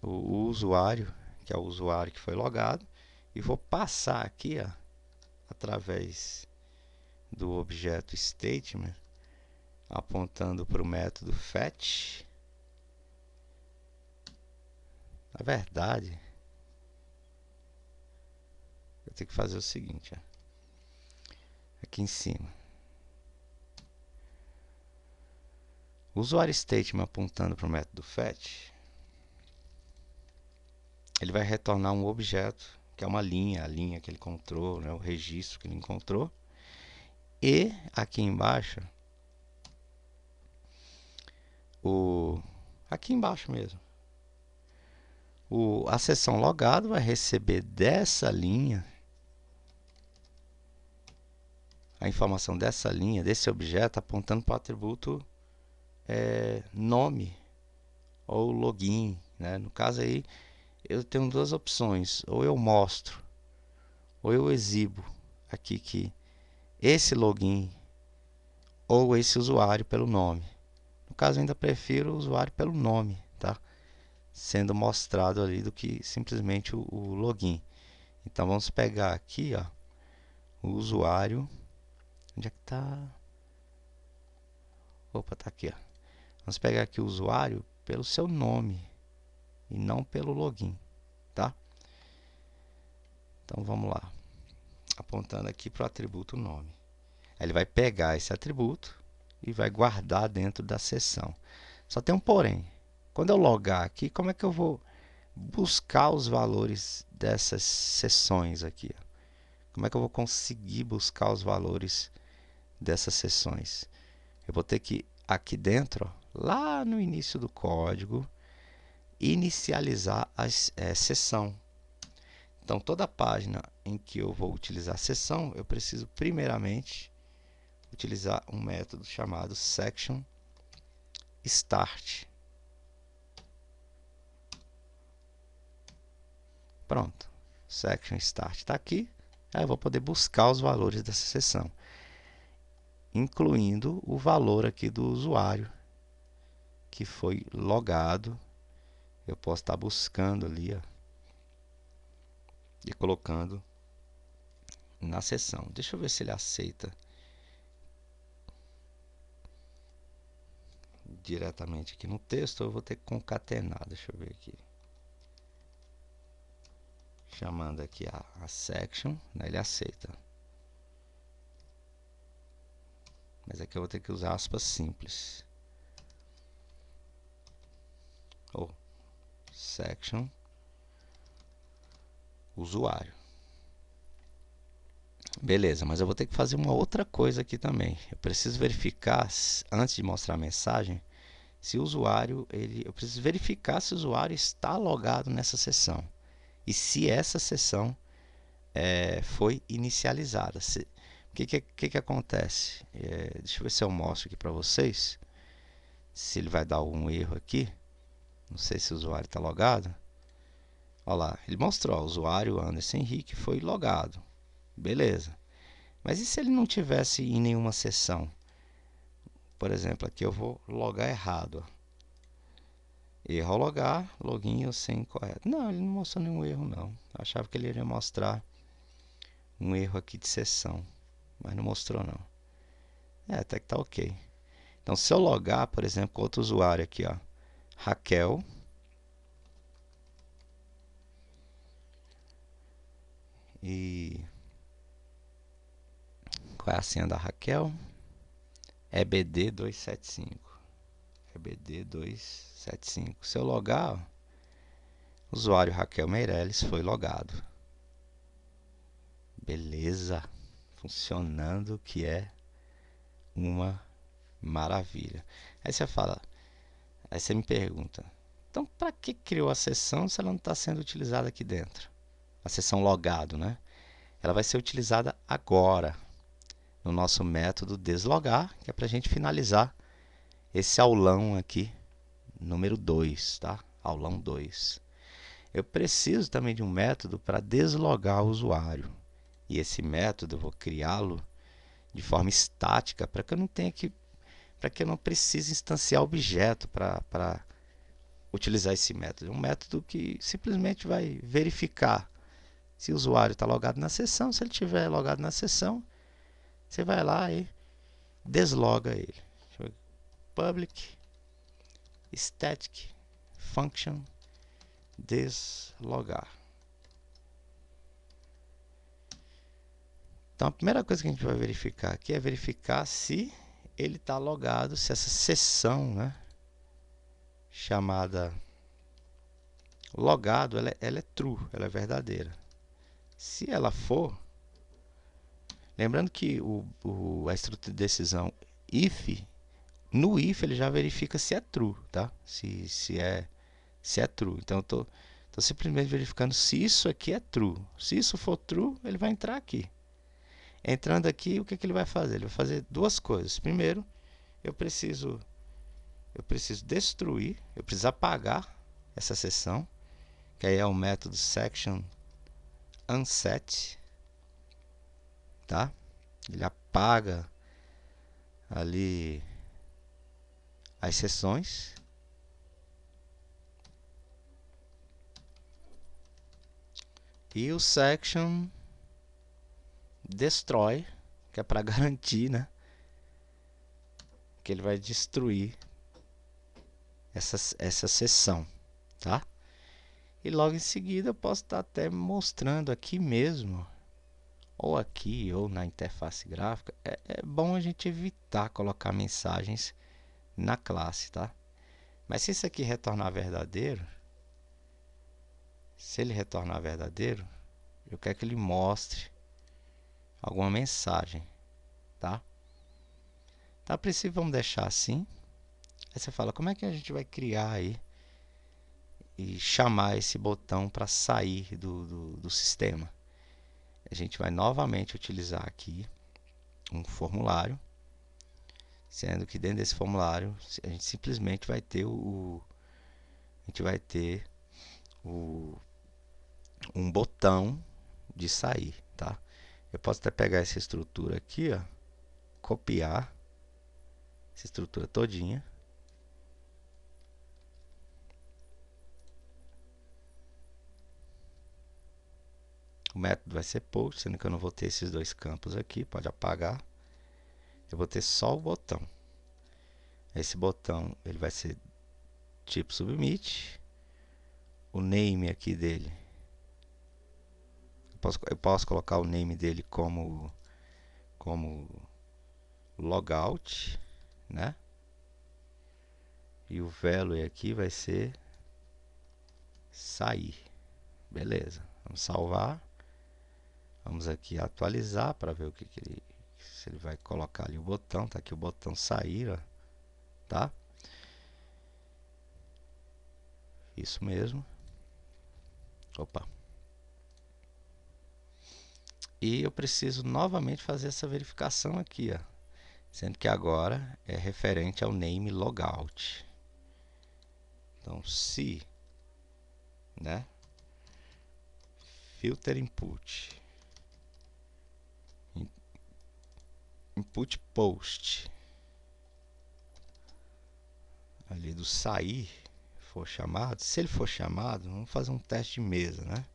o usuário, que é o usuário que foi logado, e vou passar aqui, ó, através do objeto statement, apontando para o método fetch. Na verdade, eu tenho que fazer o seguinte, ó, aqui em cima. O usuário statement apontando para o método fetch, ele vai retornar um objeto, que é uma linha, a linha que ele encontrou, né, o registro que ele encontrou. E aqui embaixo, aqui embaixo mesmo, a seção logado vai receber dessa linha, a informação dessa linha, desse objeto, apontando para o atributo nome ou login, né? No caso aí, eu tenho duas opções, ou eu mostro, ou eu exibo aqui que esse login ou esse usuário pelo nome. No caso, eu ainda prefiro o usuário pelo nome, tá? Sendo mostrado ali do que simplesmente o login. Então vamos pegar aqui, ó, o usuário. Onde é que tá? Opa, tá aqui, ó. Vamos pegar aqui o usuário pelo seu nome e não pelo login, tá? Então vamos lá, apontando aqui para o atributo nome. Aí ele vai pegar esse atributo e vai guardar dentro da seção. Só tem um porém. Quando eu logar aqui, como é que eu vou buscar os valores dessas seções aqui? Como é que eu vou conseguir buscar os valores dessas seções? Eu vou ter que, aqui dentro, ó, lá no início do código, inicializar a seção. Então, toda página em que eu vou utilizar a seção, eu preciso primeiramente utilizar um método chamado section start. Pronto, section start está aqui. Aí eu vou poder buscar os valores dessa seção, incluindo o valor aqui do usuário que foi logado. Eu posso estar buscando ali, ó, e colocando na seção. Deixa eu ver se ele aceita diretamente aqui no texto. Eu vou ter que concatenar. Deixa eu ver aqui. Chamando aqui a section, né, ele aceita. Mas aqui eu vou ter que usar aspas simples. Ou section usuário. Beleza, mas eu vou ter que fazer uma outra coisa aqui também. Eu preciso verificar, antes de mostrar a mensagem, se o usuário, eu preciso verificar se o usuário está logado nessa sessão. E se essa sessão foi inicializada. O que acontece? Deixa eu ver se eu mostro aqui para vocês. Se ele vai dar algum erro aqui. Não sei se o usuário está logado. Olha lá, ele mostrou, o usuário Anderson Henrique foi logado. Beleza. Mas e se ele não tivesse em nenhuma sessão? Por exemplo, aqui eu vou logar errado. Erro ao logar, login ou sem correto. Não, ele não mostrou nenhum erro não. Eu achava que ele iria mostrar um erro aqui de sessão, mas não mostrou não. Até que tá ok. Então se eu logar, por exemplo, com outro usuário aqui, ó, Raquel, e qual é a senha da Raquel? EBD275. EBD275. Se eu logar, ó, usuário Raquel Meirelles foi logado. Beleza. funcionando, que é uma maravilha. Aí você fala, aí você me pergunta, então para que criou a sessão se ela não está sendo utilizada aqui dentro? A sessão logado, né? Ela vai ser utilizada agora no nosso método deslogar, que é para a gente finalizar esse aulão aqui, número 2, tá? Aulão 2. Eu preciso também de um método para deslogar o usuário. E esse método eu vou criá-lo de forma estática para que eu não tenha que, para que eu não precise instanciar objeto para utilizar esse método. É um método que simplesmente vai verificar se o usuário está logado na sessão. Se ele estiver logado na sessão, você vai lá e desloga ele. Public static function deslogar. Então a primeira coisa que a gente vai verificar aqui é verificar se ele está logado, se essa sessão, né, chamada logado, ela é true, ela é verdadeira. Se ela for, lembrando que a estrutura de decisão if, no if ele já verifica se é true, tá? Se é true. Então eu estou simplesmente verificando se isso aqui é true. Se isso for true, ele vai entrar aqui. Entrando aqui, o que ele vai fazer? Ele vai fazer duas coisas. Primeiro, eu preciso destruir, eu preciso apagar essa seção, que aí é o método section unset, tá? Ele apaga ali as seções. E o section destroy, que é para garantir, né, que ele vai destruir essa seção, tá? E logo em seguida eu posso estar até mostrando aqui mesmo, ou aqui, ou na interface gráfica. É bom a gente evitar colocar mensagens na classe, tá? Mas se isso aqui retornar verdadeiro, se ele retornar verdadeiro, eu quero que ele mostre alguma mensagem, tá? Então, a princípio, vamos deixar assim. Aí você fala, como é que a gente vai criar aí e chamar esse botão para sair do sistema? A gente vai novamente utilizar aqui um formulário, sendo que dentro desse formulário a gente simplesmente vai ter um botão de sair, tá? Eu posso até pegar essa estrutura aqui, ó, copiar essa estrutura todinha, o método vai ser post, sendo que eu não vou ter esses dois campos aqui, pode apagar. Eu vou ter só o botão. Esse botão ele vai ser tipo submit. O name aqui dele, eu posso colocar o name dele como logout, né? E o value aqui vai ser sair. Beleza, vamos salvar. Vamos aqui atualizar para ver se ele vai colocar ali o botão. Tá aqui o botão sair, ó, tá? Isso mesmo. Opa. E eu preciso novamente fazer essa verificação aqui, ó, sendo que agora é referente ao name logout. Então, se, né, filter input post ali do sair for chamado, se ele for chamado, vamos fazer um teste de mesa, né?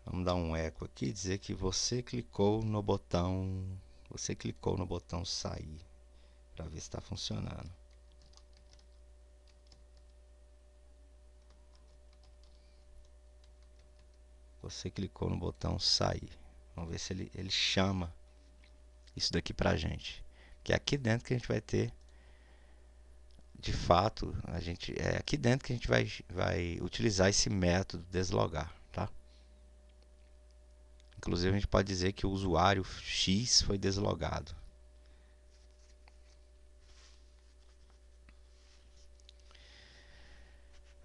Vamos dar um eco aqui e dizer que você clicou no botão sair, para ver se está funcionando. Você clicou no botão sair. Vamos ver se ele chama isso daqui para a gente. Que é aqui dentro que a gente vai ter, de fato, é aqui dentro que a gente vai utilizar esse método deslogar, tá? Inclusive a gente pode dizer que o usuário X foi deslogado.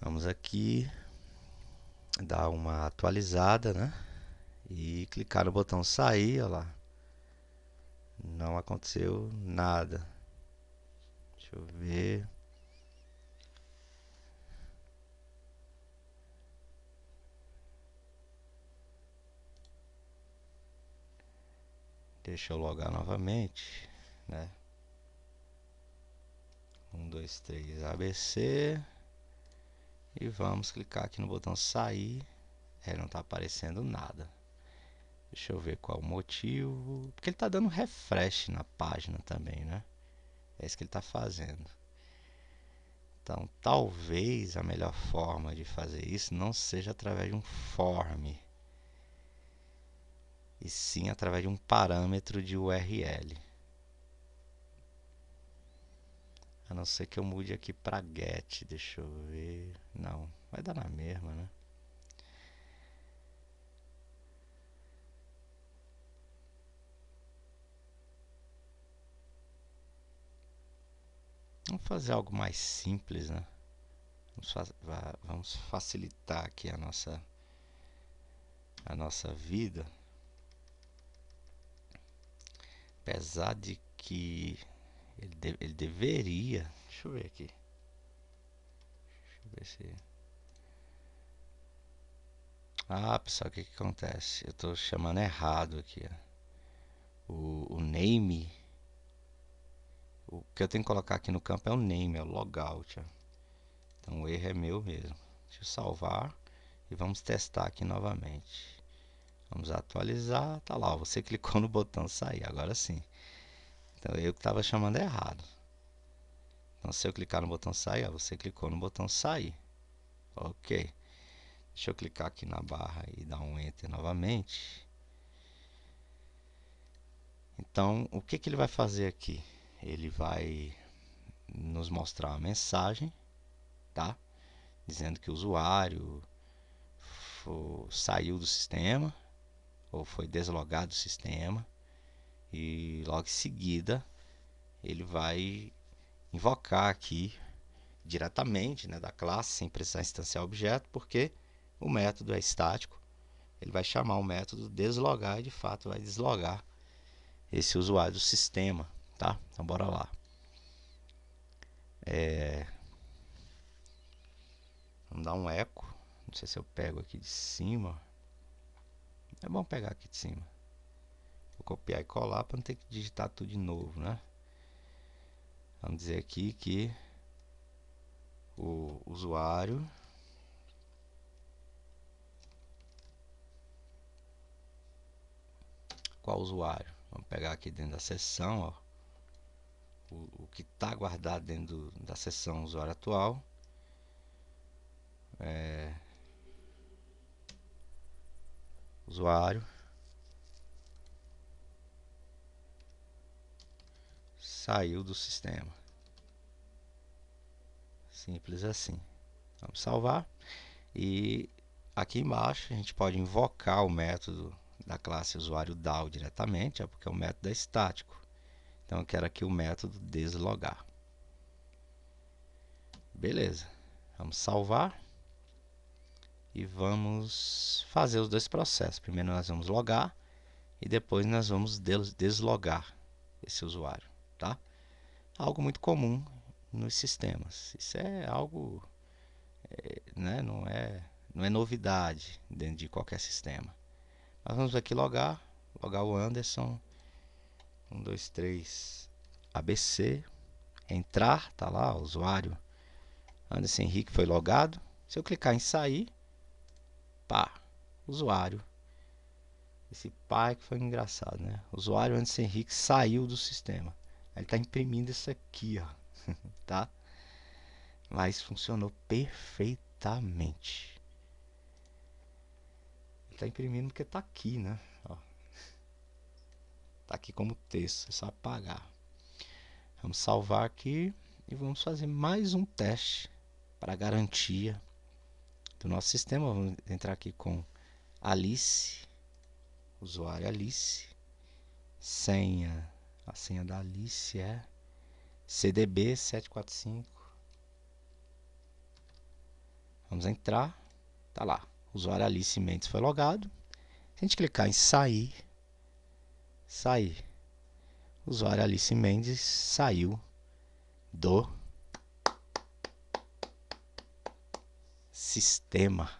Vamos aqui dar uma atualizada, né? E clicar no botão sair, olha lá. Não aconteceu nada. Deixa eu ver. Deixa eu logar novamente, né? 1, 2, 3, ABC. E vamos clicar aqui no botão sair. Não está aparecendo nada. Deixa eu ver qual o motivo. Porque ele está dando refresh na página também, né? É isso que ele está fazendo. Então, talvez a melhor forma de fazer isso não seja através de um form, e sim através de um parâmetro de URL. A não ser que eu mude aqui para get. Deixa eu ver. Não, vai dar na mesma, né? Vamos fazer algo mais simples, né? Vamos facilitar aqui a nossa vida. Apesar de que ele deveria... Deixa eu ver aqui. Deixa eu ver se... Ah, pessoal, o que acontece? Eu estou chamando errado aqui, ó. O name... O que eu tenho que colocar aqui no campo é o name, é o logout, ó. Então o erro é meu mesmo. Deixa eu salvar e vamos testar aqui novamente. Vamos atualizar, tá lá, ó, você clicou no botão sair, agora sim. Então eu que estava chamando errado. Então se eu clicar no botão sair, ó, você clicou no botão sair. Ok. Deixa eu clicar aqui na barra e dar um enter novamente. Então o que ele vai fazer aqui? Ele vai nos mostrar uma mensagem, tá? Dizendo que o usuário saiu do sistema ou foi deslogado do sistema, e logo em seguida ele vai invocar aqui diretamente, né, da classe, sem precisar instanciar o objeto, porque o método é estático. Ele vai chamar o método deslogar e de fato vai deslogar esse usuário do sistema, tá? Então bora lá. Vamos dar um eco. Não sei se eu pego aqui de cima. É bom pegar aqui de cima. Vou copiar e colar para não ter que digitar tudo de novo, né? Vamos dizer aqui que o usuário qual usuário? Vamos pegar aqui dentro da seção, ó, o que está guardado dentro da seção usuário atual. Usuário saiu do sistema. Simples assim. Vamos salvar. E aqui embaixo a gente pode invocar o método da classe usuário DAO diretamente, porque o método é estático. Então eu quero aqui o método deslogar. Beleza. Vamos salvar. E vamos fazer os dois processos. Primeiro nós vamos logar e depois nós vamos deslogar esse usuário, tá? Algo muito comum nos sistemas. Isso é algo, né? Não é novidade dentro de qualquer sistema. Nós vamos aqui logar o Anderson. 1, 2, 3, ABC. Entrar, tá lá, o usuário Anderson Henrique foi logado. Se eu clicar em sair, pá, usuário. Esse pai que foi engraçado, né? O usuário Anderson Henrique saiu do sistema. Ele está imprimindo isso aqui, ó, tá? Mas funcionou perfeitamente. Ele está imprimindo porque está aqui, né? Ó. Tá aqui como texto, é só apagar. Vamos salvar aqui e vamos fazer mais um teste para garantia do nosso sistema. Vamos entrar aqui com Alice, usuário Alice, senha, a senha da Alice é CDB745. Vamos entrar, tá lá, usuário Alice Mendes foi logado. Se a gente clicar em sair, o usuário Alice Mendes saiu do sistema.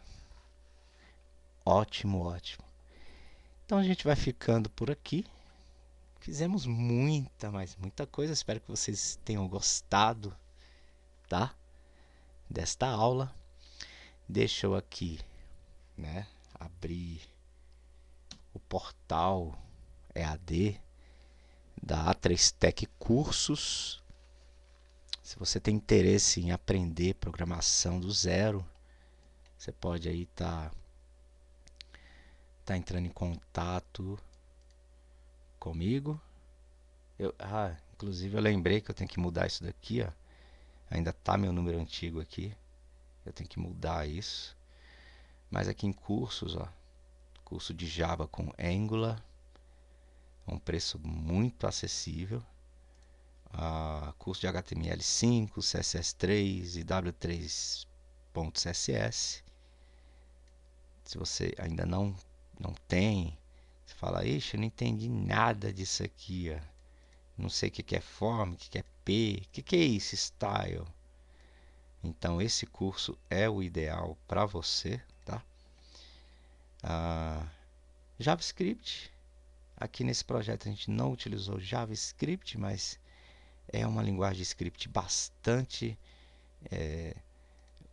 Ótimo, ótimo. Então a gente vai ficando por aqui. Fizemos muita, mas muita coisa. Espero que vocês tenham gostado, tá? Desta aula. Deixa eu aqui, né, abrir o portal EAD da A3Tec Cursos. Se você tem interesse em aprender programação do zero, você pode aí tá entrando em contato comigo. Inclusive eu lembrei que eu tenho que mudar isso daqui, ó. Ainda tá meu número antigo aqui. Eu tenho que mudar isso. Mas aqui em cursos, ó, curso de Java com Angular, um preço muito acessível. Curso de HTML5, CSS3 e W3.css. Se você ainda não tem, você fala, ixi, eu não entendi nada disso aqui, ó. Não sei o que é form, o que é p, o que é isso, style. Então esse curso é o ideal para você, tá? JavaScript. Aqui nesse projeto a gente não utilizou JavaScript, mas é uma linguagem de script bastante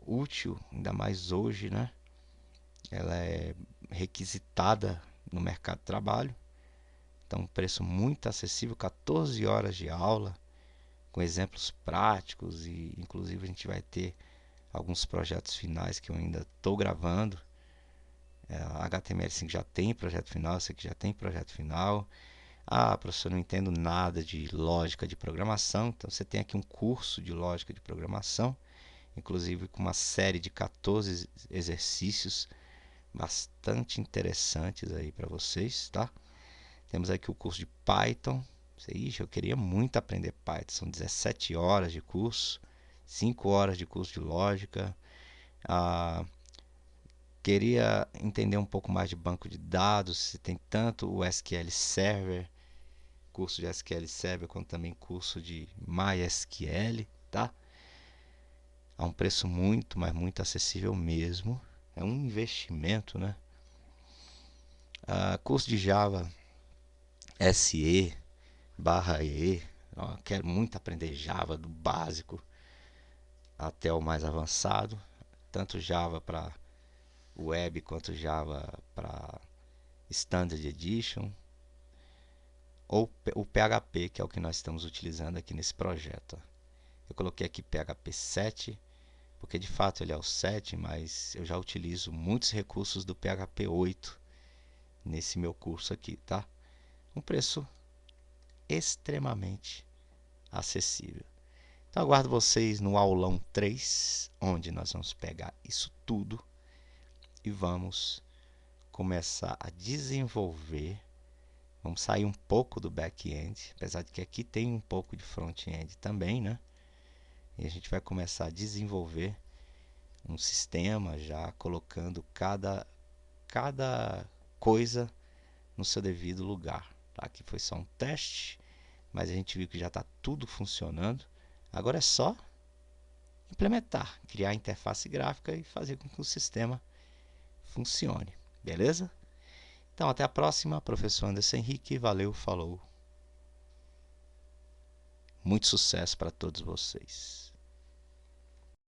útil, ainda mais hoje, né? Ela é requisitada no mercado de trabalho. Então, um preço muito acessível, 14 horas de aula, com exemplos práticos e inclusive a gente vai ter alguns projetos finais que eu ainda estou gravando. A HTML5 já tem projeto final, esse aqui já tem projeto final. Professor, não entendo nada de lógica de programação. Então você tem aqui um curso de lógica de programação, inclusive com uma série de 14 exercícios bastante interessantes aí para vocês, tá? Temos aqui o curso de Python. Ixi, eu queria muito aprender Python. São 17 horas de curso, 5 horas de curso de lógica. Queria entender um pouco mais de banco de dados. Se tem tanto o SQL Server, curso de SQL Server, quanto também curso de MySQL, tá? A um preço muito, mas muito acessível mesmo. É um investimento, né? Curso de Java SE/E. Quero muito aprender Java do básico até o mais avançado, tanto Java para web quanto Java para Standard Edition, ou o PHP, que é o que nós estamos utilizando aqui nesse projeto. Eu coloquei aqui PHP 7, porque de fato ele é o 7, mas eu já utilizo muitos recursos do PHP 8 nesse meu curso aqui, tá? Um preço extremamente acessível. Então aguardo vocês no aulão 3, onde nós vamos pegar isso tudo e vamos começar a desenvolver. Vamos sair um pouco do back-end, apesar de que aqui tem um pouco de front-end também, né? E a gente vai começar a desenvolver um sistema já colocando cada coisa no seu devido lugar. Tá? Aqui foi só um teste, mas a gente viu que já está tudo funcionando. Agora é só implementar, criar a interface gráfica e fazer com que o sistema funcione. Beleza? Então, até a próxima. Professor Anderson Henrique. Valeu, falou. Muito sucesso para todos vocês.